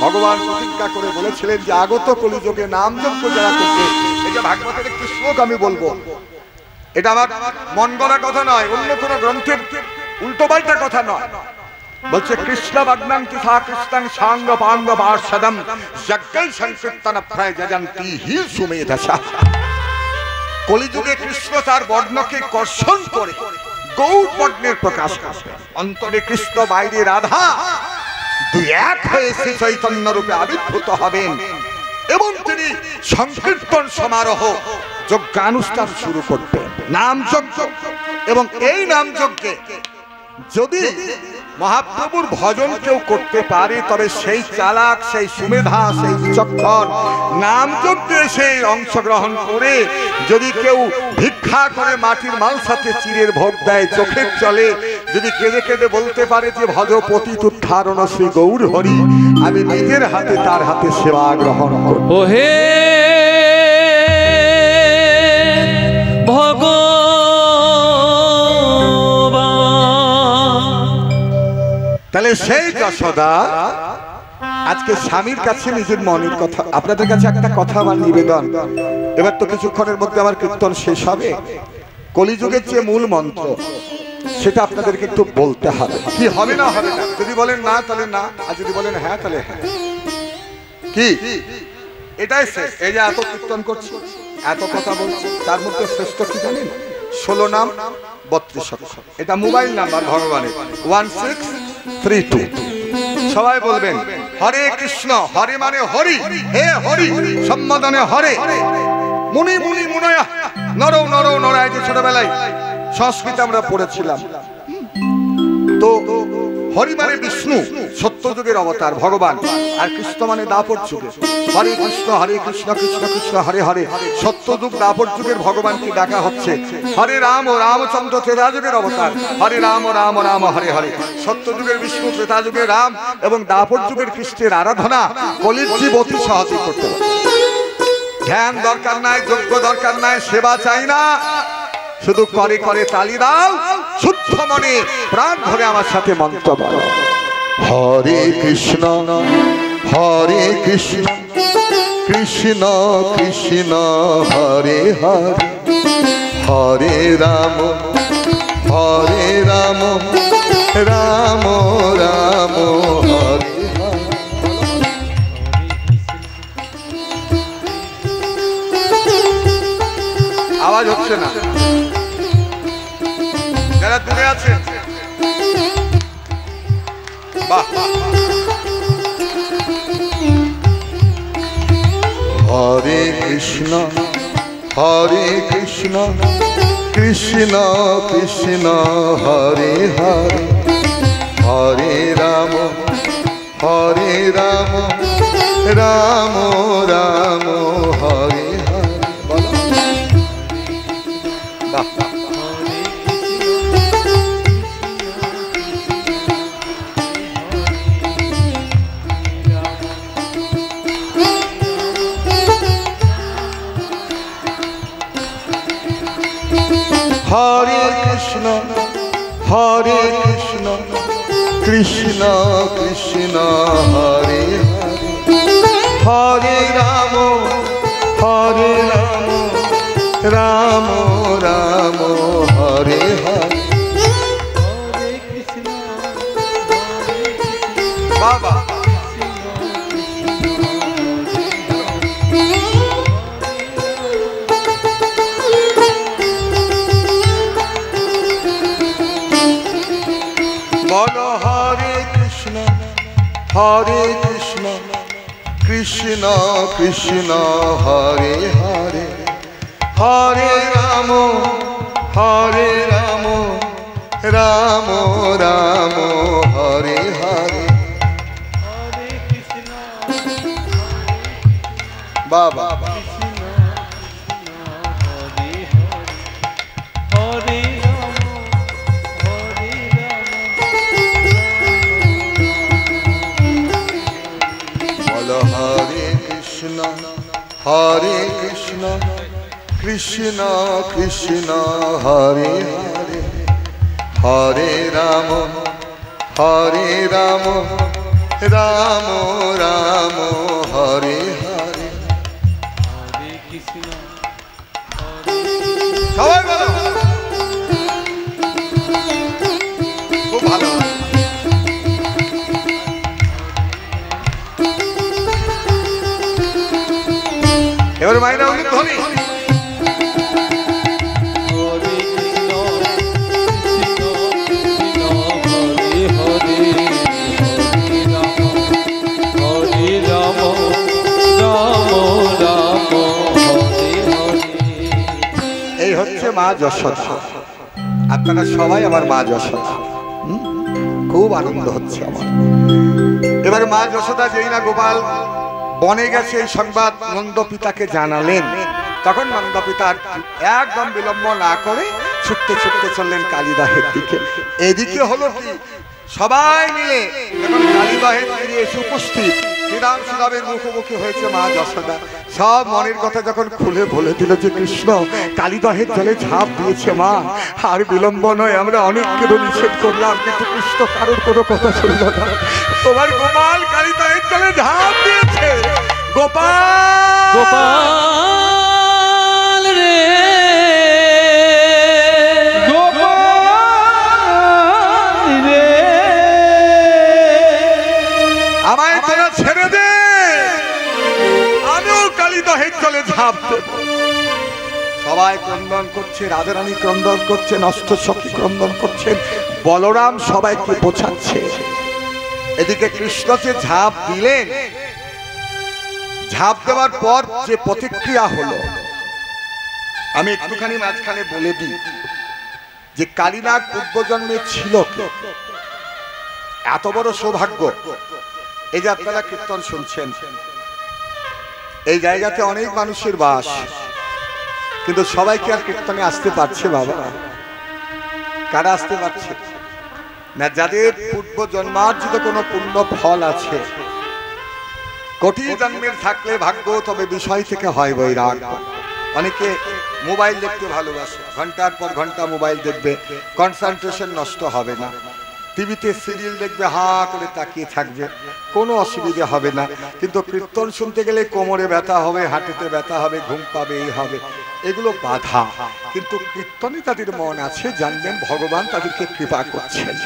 ভগবান প্রতিজ্ঞা করে বলেছিলেন যে আগত কলিযুগে নামযজ্ঞ যারা করবে, এটা ভাগবতের একটি শ্লোক আমি বলবো, এটা আমার মন গড়া কথা নয়, অন্য কোন গ্রন্থের উল্টো পাল্টা কথা নয়। বলছে কৃষ্ণ বাগ্নাং তিথা কৃষ্ণং সাঙ্গ পাঙ্গ পার্ষদম যজ্ঞৈ সংকীর্তন প্রায় যজন্তি হি সুমেধসা। কলিযুগে কৃষ্ণ তার বর্ণকে কর্ষণ করে গৌর বর্ণের প্রকাশ করবে। অন্তরে কৃষ্ণ, বাইরে রাধা, দুই এক হয়ে শ্রী চৈতন্য রূপে আবির্ভূত হবেন এবং তিনি সংকীর্তন সমারোহ যজ্ঞানুষ্ঠান শুরু করবেন, নাম যজ্ঞ। এবং এই নাম যজ্ঞে যদি মহাপ্রভুর ভজন কেউ করতে পারে, তবে সেই চালাক, সেই সুমেধা, সেই বিচক্ষণ নাম যজ্ঞে সেই অংশগ্রহণ করে যদি কেউ ভিক্ষা করে মাটির মালসাতে চিরের ভোগ দেয়, চোখের জলে যদি কেঁদে কেঁদে বলতে পারে যে ভজ পতিত উদ্ধারণ শ্রী গৌর হরি, আমি নিজের হাতে তার হাতে সেবা গ্রহণ করব। ওহে তাহলে সেই যশোদা আজকে স্বামীর কাছে নিজের মনের কথা। আপনাদের কাছে একটা কথা আমার নিবেদন, এবার তো কিছুক্ষণের মধ্যে আমার কীর্তন শেষ হবে। কলিযুগের যে মূল মন্ত্র সেটা আপনাদেরকে একটু বলতে হবে। কি হবে না হবে না, যদি বলেন না তাহলে না, আর যদি বলেন হ্যাঁ তাহলে হ্যাঁ। কি এটাই শেষ। এই যে এত কীর্তন করছি, এত কথা বলছি, তার মধ্যে শ্রেষ্ঠ কি জানেন? 16 নাম 32 অক্ষর। এটা মোবাইল নাম্বার ভগবানের 1632। সবাই বলবেন হরে কৃষ্ণ। হরে মানে হরি, হে হরি, সম্বোধনে হরে। মুনি মুনি মুনয়া নর নর নরায়, যে ছোটবেলায় সংস্কৃত আমরা পড়েছিলাম। তো হরি মানে বিষ্ণু, সত্যযুগের অবতার ভগবান, আর কৃষ্ণ মানে দাপর যুগে। হরে কৃষ্ণ কৃষ্ণ কৃষ্ণ হরে হরে। সত্যযুগ দাপর যুগের ভগবানকে ডাকা হচ্ছে। হরে রাম ও রামচন্দ্র ত্রেতাযুগের অবতার। হরে রাম ও রাম রাম হরে হরে। সত্যযুগের বিষ্ণু, ত্রেতাযুগের রাম এবং দাপর যুগের কৃষ্ণের আরাধনা কলির জীব অতি সহজে করতে পারে। ধ্যান দরকার নাই, যোগ্য দরকার নাই, সেবা চাই না, শুধু করে করে তালি দাও, শুদ্ধ মনে প্রাণ ধরে আমার সাথে মন্ত্র বলো। হরে কৃষ্ণ হরে কৃষ্ণ কৃষ্ণ কৃষ্ণ হরে হরে হরে রাম রাম রাম হরে হরে। আওয়াজ হচ্ছে না, যারা দূরে আছে বাহ। হরে কৃষ্ণ কৃষ্ণ কৃষ্ণ হরে হরে হরে রাম রাম রাম হরে হরে। বলো বাহ। হরে কৃষ্ণ কৃষ্ণ কৃষ্ণ হরে হরে হরে রাম রাম হরে হরে। বাবা বলো হরে কৃষ্ণ কৃষ্ণ কৃষ্ণ হরে হরে হরে রাম রাম রাম হরে হরে। বাবা হরে কৃষ্ণ কৃষ্ণ কৃষ্ণ হরে হরে হরে রাম রাম রাম হরে হরে। সবাই বলো খুব ভালো। এবার মায়েরা অনেক ধনী। এই হচ্ছে মা যশোদা। আপনারা সবাই আমার মা যশোদা, খুব আনন্দ হচ্ছে আমার। এবার মা যশোদা যেই না গোপাল বনে গেছে এই সংবাদ নন্দ পিতাকে জানালেন, তখন নন্দ পিতার একদম বিলম্ব না করে ছুটতে ছুটতে চললেন কালিদাহের দিকে। এদিকে হলো কি, সবাই মিলে যখন কালিদাহের তীরে এসে উপস্থিত, শ্রীরাম সুদামের মুখোমুখি হয়েছে মা যশোদা। সব মনের কথা যখন খুলে বলে দিল যে কৃষ্ণ কালিদাহের জলে ঝাঁপ দিয়েছে মা, আর বিলম্ব নয়, আমরা অনেককে নিষেধ করলাম কিন্তু কৃষ্ণ কারোর কোনো কথা শুনল না। তোমার গোপাল কালিদাহের জলে ঝাঁপ দিয়েছে। গোপাল গোপাল রে গোপাল রে, আমায় তোরা ছেড়ে দে, আমিও কালিদাহের জলে ঝাঁপ দেব। সবাই ক্রন্দন করছে, রাধারানী ক্রন্দন করছেন, অষ্টসখী ক্রন্দন করছেন, বলরাম সবাইকে বোঝাচ্ছে। এদিকে কৃষ্ণ যে ঝাঁপ দিলেন, ঝাঁপ দেওয়ার পর যে প্রতিক্রিয়া হলো আমি একটুখানি মাঝখানে বলে দিই যে কালীনাগ পূর্বজন্মে ছিল এত বড় সৌভাগ্য। এই যে আপনারা কীর্তন শুনছেন, এই জায়গাতে অনেক মানুষের বাস, কিন্তু সবাই কি আর কীর্তনে আসতে পারছে বাবা? কারা আসতে পারছে না? যাদের পূর্ব জন্মার্জিত কোনো পুণ্য ফল আছে, কোটি জন্মের থাকলে ভাগ্য, তবে বিষয় থেকে হয় বৈরাগ। অনেকে মোবাইল দেখতে ভালোবাসে, ঘন্টার পর ঘন্টা মোবাইল দেখবে, কনসেন্ট্রেশন নষ্ট হবে না। টিভিতে সিরিয়াল দেখবে, হা করে তাকিয়ে থাকবে, কোনো অসুবিধা হবে না। কিন্তু কীর্তন শুনতে গেলে কোমরে ব্যথা হবে, হাঁটুতে ব্যথা হবে, ঘুম পাবে, এই হবে, এগুলো বাধা। কিন্তু কীর্তনে তাদের মন আছে, জানবেন ভগবান তাদেরকে কৃপা করছেন।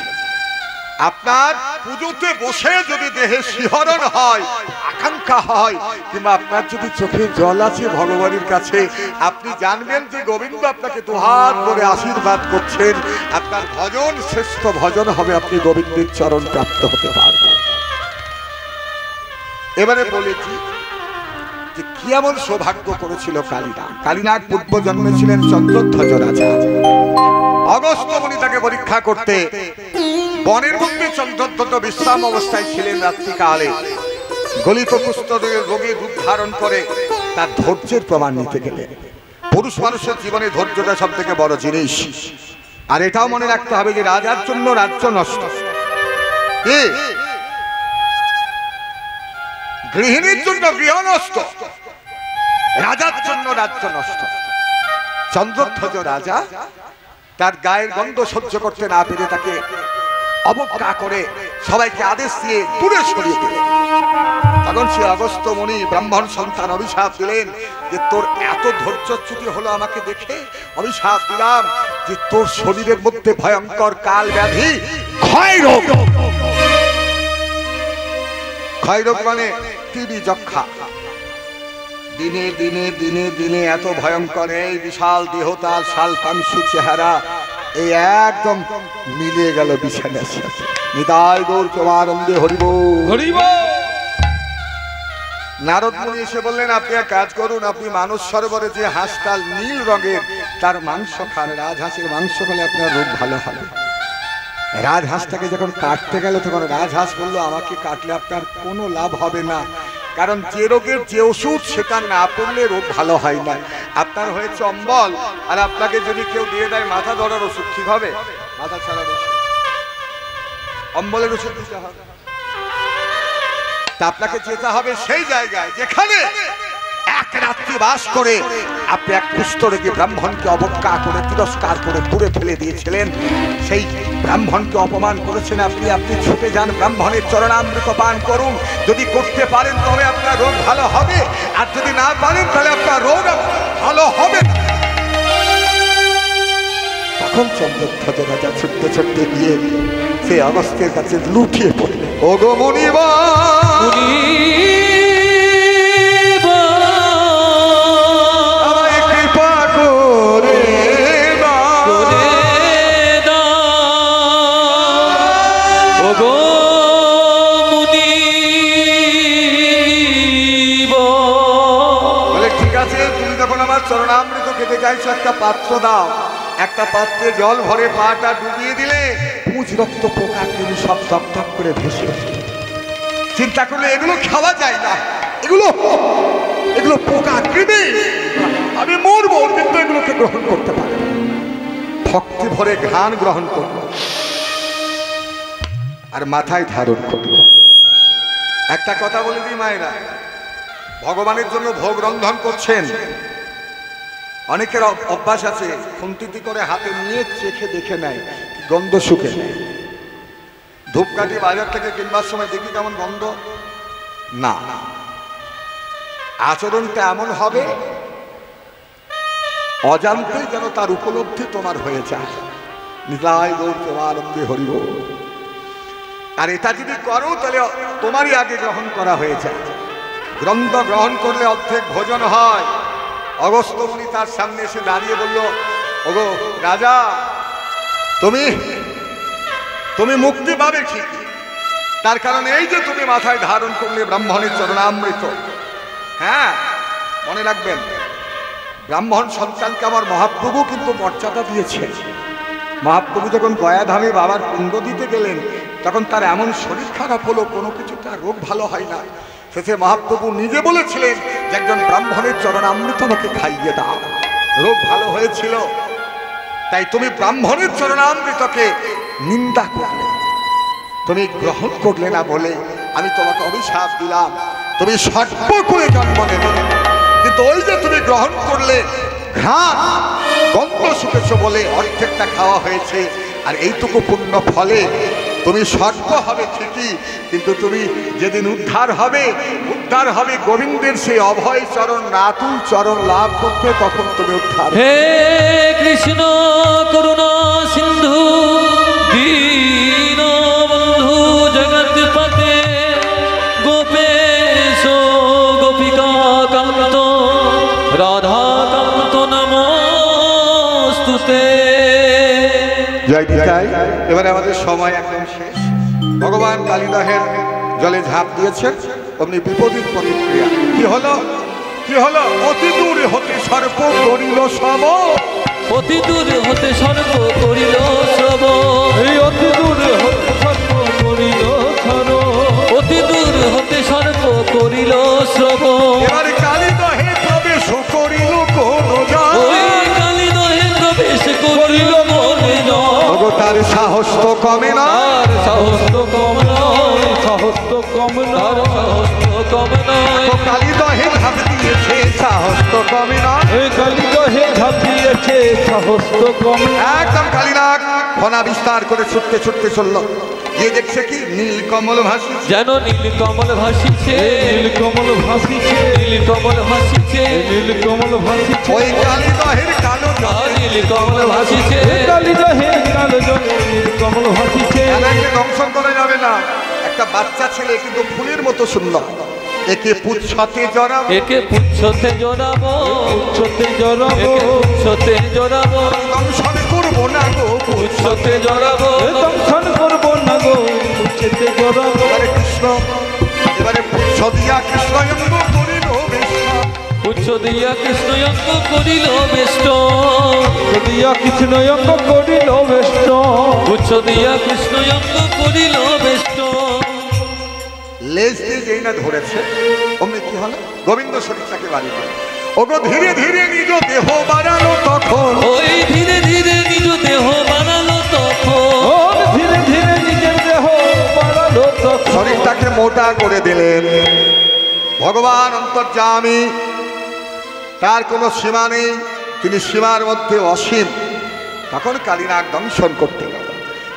আপনার পুজোতে বসে যদি দেহে শিহরণ হয়, আকাঙ্ক্ষা হয়, কিংবা আপনার যদি চোখে জল আছে ভগবানের কাছে, আপনি জানবেন যে গোবিন্দ আপনাকে দুহাত করে আশীর্বাদ করছেন। আপনার ভজন শ্রেষ্ঠ ভজন হবে, আপনি গোবিন্দের চরণ প্রাপ্ত হতে পারবেন। এবারে বলেছি যে কি এমন সৌভাগ্য করেছিল কালীনাগ। কালীনাগ পূর্ব জন্মে ছিলেন চন্দ্রধ্বজ রাজা। অগস্ত্য মুনি তাকে পরীক্ষা করতে বনের মধ্যে চন্দ্রধ্বজ বিশ্রাম অবস্থায় ছিলেন। রাত্রিকালে গলিত কুষ্ঠ রোগে রূপ ধারণ করে তার ধৈর্যের প্রমাণ নিতে গেলেন। পুরুষ মানুষের জীবনে ধৈর্যটা সব থেকে বড় জিনিস। আর এটাও মনে রাখতে হবে যে রাজার জন্য রাজ্য নষ্ট, গৃহিণীর জন্য গৃহ নষ্ট, রাজার জন্য রাজ্য নষ্ট। চন্দ্রধ্বজ রাজা তার গায়ের গন্ধ সহ্য করতে না পেরে তাকে অবজ্ঞা করে সবাইকে আদেশ দিয়ে দূরে সরিয়ে দিলেন। তখন সে অগস্ত্য মুনি ব্রাহ্মণ সন্তান অভিশাপ দিলেন যে তোর এত ধৈর্যচ্যুতি হলো আমাকে দেখে, অভিশাপ দিলাম যে তোর শরীরের মধ্যে ভয়ঙ্কর কাল ব্যাধি ক্ষয় রোগ। ক্ষয় রোগ মানে টিবি, যক্ষা। দিনে দিনে দিনে দিনে এত ভয়ঙ্কর, এই বিশাল দেহ, তার শালপাংশু চেহারা, এই একদম মিলিয়ে গেল বিছানার সাথে। নিতাই গৌর প্রেমানন্দে হরিবোল। নারদ মুনি এসে বললেন, আপনি এক কাজ করুন, আপনি মানস সরোবরে যে হাঁসটাল নীল রঙের, তার মাংস খান। রাজহাঁসের মাংস খেলে আপনার রোগ ভালো হবে। রাজহাঁসটাকে যখন কাটতে গেল, তখন রাজহাঁস বলল, আমাকে কাটলে আপনার কোনো লাভ হবে না, কারণ যে রোগের যে ওষুধ সেটা না পড়লে রোগ ভালো হয় না। আপনার হয়েছে অম্বল, আর আপনাকে যদি কেউ দিয়ে দেয় মাথা ধরার ওষুধ, ঠিক হবে? মাথা ছাড়ার ওষুধ, অম্বলের ওষুধ দিতে হবে। তা আপনাকে যেতে হবে সেই জায়গায় যেখানে এক রাত্রি বাস করে আপনি এক কুষ্ঠরোগী ব্রাহ্মণকে অবজ্ঞা করে, তিরস্কার করে দূরে ফেলে দিয়েছিলেন। সেই ব্রাহ্মণকে অপমান করেছেন আপনি। আপনি ছুটে যান, ব্রাহ্মণের চরণামৃত পান করুন। যদি করতে পারেন তবে আপনার রোগ ভালো হবে, আর যদি না পারেন তাহলে আপনার রোগ ভালো হবে না। তখন চন্দ্রধ্বজ রাজা ছুটতে ছুটতে গিয়ে সে অগস্ত্যের কাছে লুটিয়ে পড়লেন। ওগো মুনিবা, চরণামৃত খেতে চাইছো, একটা পাত্র দাও। একটা পাত্রে জল ভরে পাটা ডুবিয়ে দিলে পুঁজ রক্ত পোকা কৃমি সব দপদপ করে ভেসে। চিন্তা করলে এগুলো খাওয়া যায় না, এগুলো পোকা কৃমি, আমি মরবো, কিন্তু এগুলোকে গ্রহণ করতে পারে। ভক্তি ভরে ঘ্রাণ গ্রহণ করলো আর মাথায় ধারণ করলো। একটা কথা বলে দিই মায়েরা, ভগবানের জন্য ভোগ রন্ধন করছেন, অনেকের অভ্যাস আছে খুন্তিটি করে হাতে নিয়ে চেখে দেখে নেয় গন্ধ শুকে। ধূপকাঠি বাজার থেকে কিনবার সময় দেখি কেমন গন্ধ, না, আচরণটা এমন হবে অজান্তেই যেন তার উপলব্ধি তোমার হয়ে যায়। নিতাই গৌর প্রেমানন্দে হরিবোল। আর এটা যদি করো তাহলে তোমারই আগে গ্রহণ করা হয়ে যায়। গ্রন্থ গ্রহণ করলে অর্ধেক ভোজন হয়। অগস্ত্য মুনি তার সামনে এসে দাঁড়িয়ে বলল, ওগো রাজা, তুমি মুক্তি পাবে ঠিক, তার কারণ এই যে তুমি মাথায় ধারণ করলে ব্রাহ্মণের চরণামৃত। হ্যাঁ, মনে রাখবেন, ব্রাহ্মণ সন্তানকে আমার মহাপ্রভু কিন্তু মর্যাদা দিয়েছে। মহাপ্রভু যখন গয়াধামে বাবার কুণ্ড দিতে গেলেন, তখন তার এমন শরীর খারাপ হলো, কোনো কিছু তার রোগ ভালো হয় না। শেষে মহাপ্রভু নিজে বলেছিলেন যে একজন ব্রাহ্মণের চরণামৃত আমাকে খাইয়ে দাও, রোগ ভালো হয়েছিল। তাই তুমি ব্রাহ্মণের চরণামৃতকে নিন্দা করলে, তুমি গ্রহণ করলে না বলে আমি তোমাকে অভিশাপ দিলাম তুমি সর্প করে জন্ম নেবে, কিন্তু ওই যে তুমি গ্রহণ করলে ঘ্রাণ গন্ধ শুকেছ বলে অর্ধেকটা খাওয়া হয়েছে, আর এইটুকু পুণ্য ফলে তুমি সর্প হবে ঠিকই, কিন্তু তুমি যেদিন উদ্ধার হবে গোবিন্দের সেই অভয় চরণ রাতুল চরণ লাভ করতে, তখন তুমি উদ্ধার। হে কৃষ্ণ করুণা সিন্ধু দীন বন্ধু জগৎপতে গোপেশ গোপিকা কান্ত রাধা কান্ত নমস্তুতে। জয় নিতাই। এবারে আমাদের সময় একদম শেষ। ভগবান কালিদহের জলে ঝাঁপ দিয়েছেন, অমনি বিপরীত প্রতিক্রিয়া। কি হলো? অতি দূর হতে সর্প করিল সব, অতি দূর হতে সর্প করিল শ্রব, অতি দূর হতে সর্প করিল শ্রব, অতি দূর হতে সর্প করিল শ্রব। এবার কালিদহে প্রবেশ করিল কোন জন, ওই কালিদহে প্রবেশ করিল কোন জন। তার সাহস তো কমে না, তার সাহস তো কম নয়, সাহস তো কম নয়, সাহস তো কম নয়। কালিদহে ঝাঁপ দিয়েছে, সাহস তো কমে না, কালিদহে ঝাঁপ দিয়েছে, সাহস তো কম। একদম কালিনাগ ফনা বিস্তার করে ছুটতে ছুটতে চলল। গিয়ে দেখছে কি নীলকমল ভাসিছে, যেন নীলকমল ভাসিছে, নীলকমল ভাসিছে, নীলকমল ভাসিছে, নীলকমল ভাসিছে। ওই কালিদহের কালো জলে নীলকমল ভাসিছে, কালিদহের কালো জলে নীলকমল ভাসিছে। এনাকে দংশন করা যাবে না, একটা বাচ্চা ছেলে কিন্তু ফুলের মতো সুন্দর, একে পুচ্ছতে জড়াবো, একে পুচ্ছতে জড়াবো, পুচ্ছতে জড়াবো, পুচ্ছতে জড়াবো, দংশন করবো না গো, পুচ্ছতে জড়াবো, দংশন করবো না গো, পুচ্ছতে জড়াবো। এবারে পুচ্ছ দিয়া কৃষ্ণয়ঙ্গ করিল বেষ্ট, পুচ্ছ দিয়া কৃষ্ণয়ঙ্গ করিল বেষ্ট, দিয়া কৃষ্ণয়ঙ্গ করিল বেষ্ট, পুচ্ছ দিয়া কৃষ্ণয়ঙ্গ করিল বেষ্ট। লেজ দিয়ে যেই না ধরেছে, অমনি কি হলো? গোবিন্দ শরীরটাকে বাড়ি করে ওগো ধীরে ধীরে নিজ দেহ বাড়ালো তখন, ওই ধীরে ধীরে নিজ দেহ বানালো তখন, ধীরে ধীরে নিজের দেহ বানালো তখন। শরীরটাকে মোটা করে দিলেন। ভগবান অন্তর্যামী, তার কোনো সীমা নেই, তিনি সীমার মধ্যে অসীম। তখন কালিনাগ দংশন করতে গেল।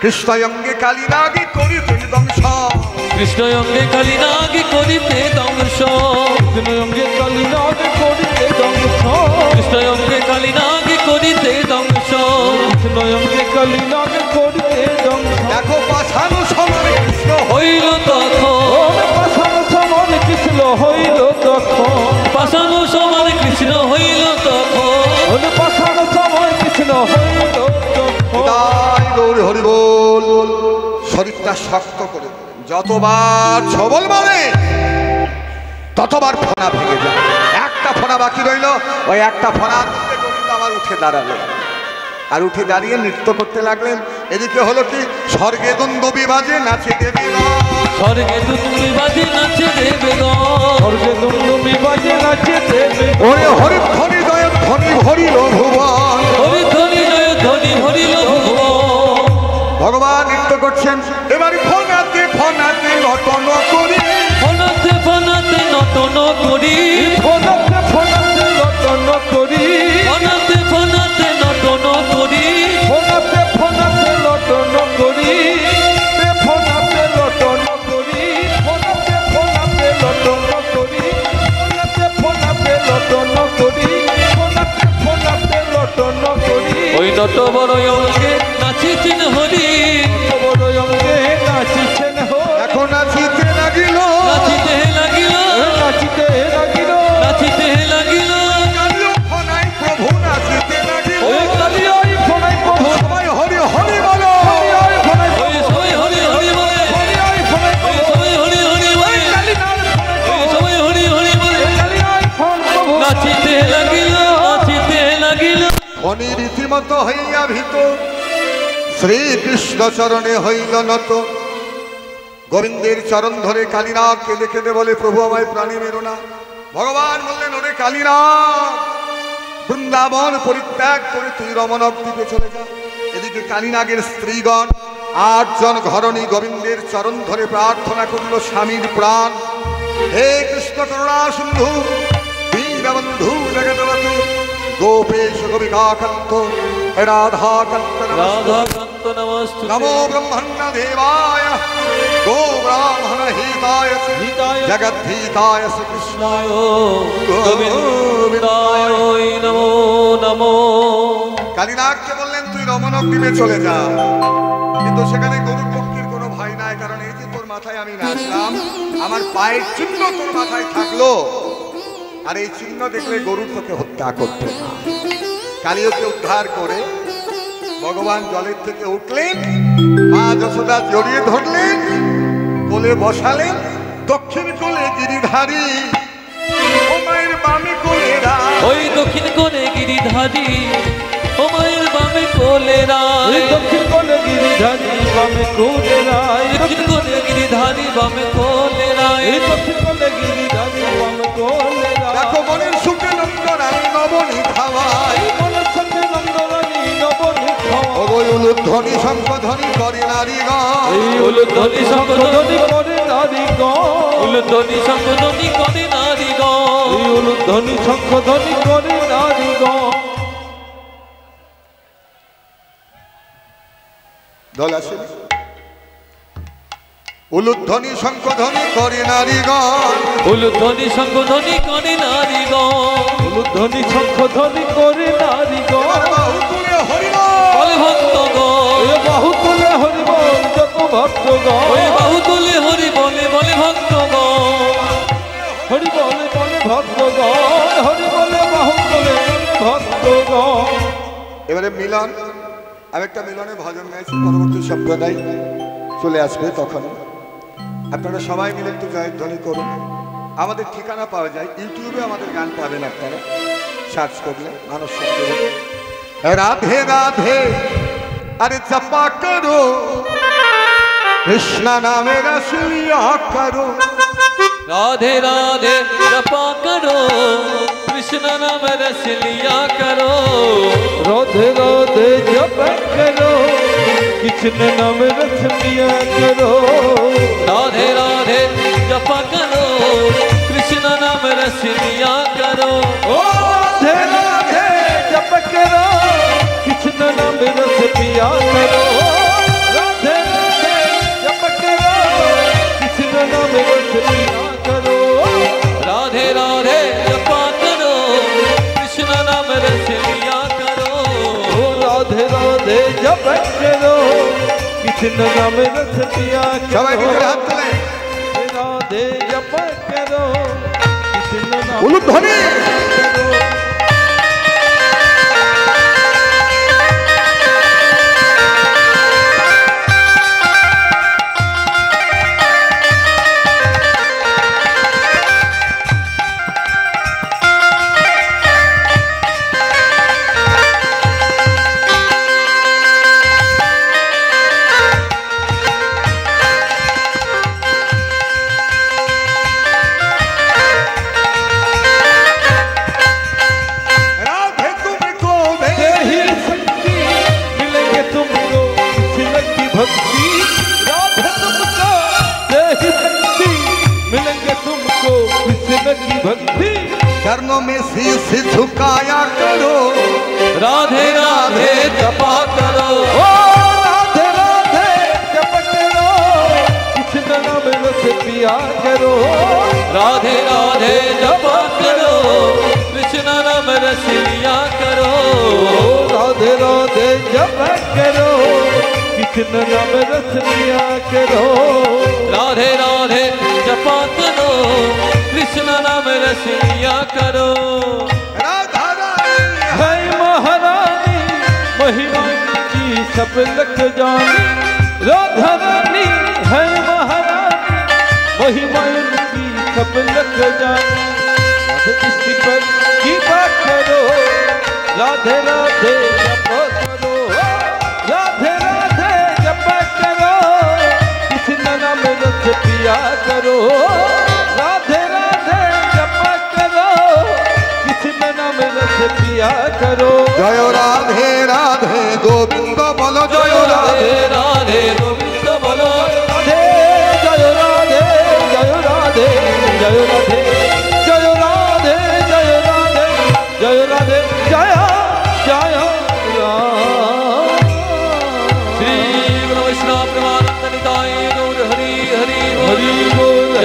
কৃষ্ণয়ঙ্গে কালিনাগে করিতে দংশন, কৃষ্ণয়ঙ্গে কালিনাগে করিতে দংশন, কৃষ্ণয়ঙ্গে কালিনাগে করিতে দংশন, কৃষ্ণয়ঙ্গে কালিনাগে করিতে দংশন, কৃষ্ণয়ঙ্গে কালিনাগে করিতে দংশন। দেখো পাছানো সমান কৃষ্ণ হইল তখন, পাছানো সমান কৃষ্ণ হইল তখন, পাছানো সমান কৃষ্ণ হইল তখন, পাছানো সমান কৃষ্ণ হইল তখন। তাই গৌর হরি বল। শরীরটা শক্ত করে যতবার ছবল মারে ততবার ফোনা ভেঙে যায়। একটা ফোনা বাকি রইল, ওই একটা ফোনার মধ্যে গোবিন্দ আবার উঠে দাঁড়ালেন, আর উঠে দাঁড়িয়ে নৃত্য করতে লাগলেন। এদিকে হলো কি স্বর্গে দুন্দুবি বাজে নাচে দেবীগণ, স্বর্গে দুন্দুবি বাজে নাচে দেবীগণ, স্বর্গে দুন্দুবি বাজে নাচে দেবীগণ। ওরে হরিধ্বনি জয় ধ্বনি ভরিল ভুবন, হরিধ্বনি জয় ধ্বনি ভরিল ভুবন। ভগবান নৃত্য করছেন। এবার ফোনাতে ফোনাতে নটন করি, ফোনাতে ফোনাতে নটন করি, ফোনাতে ফোনাতে নটন করি, ফোনাতে ফোনাতে নটন করি, ফোনাতে ফোনাতে নটন করি, ফোনাতে নটন করি, ফোনাতে ফোনাতে নটন করি, ফোনাতে ফোনাতে নটন করি, ফোনাতে ফোনাতে নটন করি। ওই নট বড় অঙ্গে নাচিছেন হরি, বড় অঙ্গে নাচিছেন হরি। এখন নাচিতে লাগিল, নাচিতে লাগিল, নাচিতে লাগিল, নাচিতে লাগিল। কালিও ফোনাই প্রভু নাচিতে লাগিল, ওই কালিয়াই ফোনাই প্রভু, সবাই হরি হরি বলো, কালিয়াই ফোনাই প্রভু, ওই সবাই হরি হরি বলে, কালিয়াই ফোনাই প্রভু, ওই সবাই হরি হরি বলে, ওই সবাই হরি হরি বলে, কালিয়াই ফোন প্রভু। নাচিতে লাগিল, নাচিতে লাগিল। ফণি রীতিমতো হইয়া ভীত, শ্রীকৃষ্ণ চরণে হইল নত। গোবিন্দের চরণ ধরে কালিনাগ কেঁদে কেঁদে বলে, প্রভু আমায় প্রাণে মেরো না। ভগবান বললেন, ওরে কালিনাগ, বৃন্দাবন পরিত্যাগ করে তুই রমণক দ্বীপে চলে যা। এদিকে কালিনাগের স্ত্রীগণ 8 জন ঘরণী গোবিন্দের চরণ ধরে প্রার্থনা করল স্বামীর প্রাণ। हे कृष्ण करुणा सिंधु दीनबंधु जगतपते गोपेश गोपिकाकांत राधाकांत राधाकांत नमस्तुते नमो ब्रह्मण्य देवाय गो ब्राह्मण हिताय जगद्धिताय कृष्णाय गोविंदाय नमो नमो। কালীনাথকে বললেন তুই রমণক দ্বীপে চলে যা, কিন্তু সেখানে গরুর পক্ষীর কোনো ভয় নাই, কারণ এই যে তোর মাথায় আমি নাচলাম, আমার পায়ের চিহ্ন তোর মাথায় থাকলো, আর এই চিহ্ন দেখলে গরুর তোকে হত্যা করতে না। কালীকে উদ্ধার করে ভগবান জলের থেকে উঠলেন, মা যশোদা জড়িয়ে ধরলেন, কোলে বসালেন, দক্ষিণ কোলে গিরিধারী, ও মায়ের বামে কোলে রাম, ওই দক্ষিণ কোণে গিরিধারী, ও মায়ের বামে কোলে রায়, দক্ষিণ কোণে গিরিধারী বামে কোলে রায়, দক্ষিণ কোণে গিরিধারী বামে কোলে রায়, দক্ষিণ কোণে গিরিধারী বামে কোলে রায়। দেখো মনের সুখে নন্দরানী নবনী খাওয়ায়, মনের সঙ্গে নন্দরানী নবনী উলুধ্বনি শঙ্খধ্বনি করে নারীগণ, এই উলুধ্বনি শঙ্খধ্বনি করে নারীগণ, উলুধ্বনি শঙ্খধ্বনি করে নারীগণ, এই উলুধ্বনি শঙ্খধ্বনি করে নারীগণ। দল আছে উলুধ্বনি শঙ্খধ্বনি করে নারীগণ, উলুধ্বনি শঙ্খধ্বনি করে নারীগণ, উলুধ্বনি শঙ্খধ্বনি করে নারীগণ। বাহু তুলে হরিবল, বলে ভক্তগণ, এ বাহু তুলে হরি বল যত ভক্তগণ, ওই বাহু তুলে হরি বলে বলে ভক্তগণ, হরি বলে বলে ভক্তগণ, হরি বলে বাহু তুলে ভক্তগণ। এবারে মিলন, আমি একটা মিলনে ভজন গাইছি, পরবর্তী সম্প্রদায় চলে আসবে, তখন আপনারা সবাই মিলে একটু জয়ধ্বনি করুন। আমাদের ঠিকানা পাওয়া যায় ইউটিউবে, আমাদের গান পাবেন আপনারা সার্চ করলে মানুষ শব্দ। রাধে রাধে আরে জপা করো, কৃষ্ণ নামে রসলিয়া করো, राधे राधे जपा करो, कृष्ण नाम रस लिया करो, राधे राधे जप करो, कृष्ण नाम रस लिया करो, राधे राधे जपा करो, कृष्ण नाम रस लिया करो, ओ राधे राधे जप करो, कृष्ण नाम रस लिया करो, राधे राधे जप करो, कृष्ण नाम रस लिया करो, राधे राधे जपा करो, कृष्ण नाम रस लिया करो, ओ राधे राधे जप करो, कृष्ण नाम रस लिया সবাই करो, ভিতরে হাত তোলে, राधे जप करो, कृष्ण नाम উলুধ্বনি करो। রাধে তুমি কোবে, देही शक्ति मिलेंगे तुमको कृष्ण की भक्ति, राधे तुमको देही शक्ति मिलेंगे तुमको कृष्ण की भक्ति, चरणों में शीश झुकाया करो, राधे राधे जपा करो, ओ राधे राधे जप करो, कृष्ण नाम रस पिया करो, राधे राधे जपा करो, कृष्ण नाम रस लिया करो, ओ राधे राधे जप करो, कृष्ण नाम रस लिया करो, राधे राधे जपा करो, कृष्ण नाम रस लिया करो, राधा रानी है महारानी महिमा की सब लख जानी, राधा रानी है महारानी महिमा की सब लख जानी, राधे दृष्टि पर की बात करो, राधे राधे जप करो, राधे राधे जप करो, कृष्ण नाम रस पिया करो, राधे राधे जप करो, कृष्ण नाम रस पिया करो, জয় রাধে রাধে গোবিন্দ বল, জয় রাধে राधे राधे गोविंद बोलो, राधे जय राधे जय राधे জয় রাধে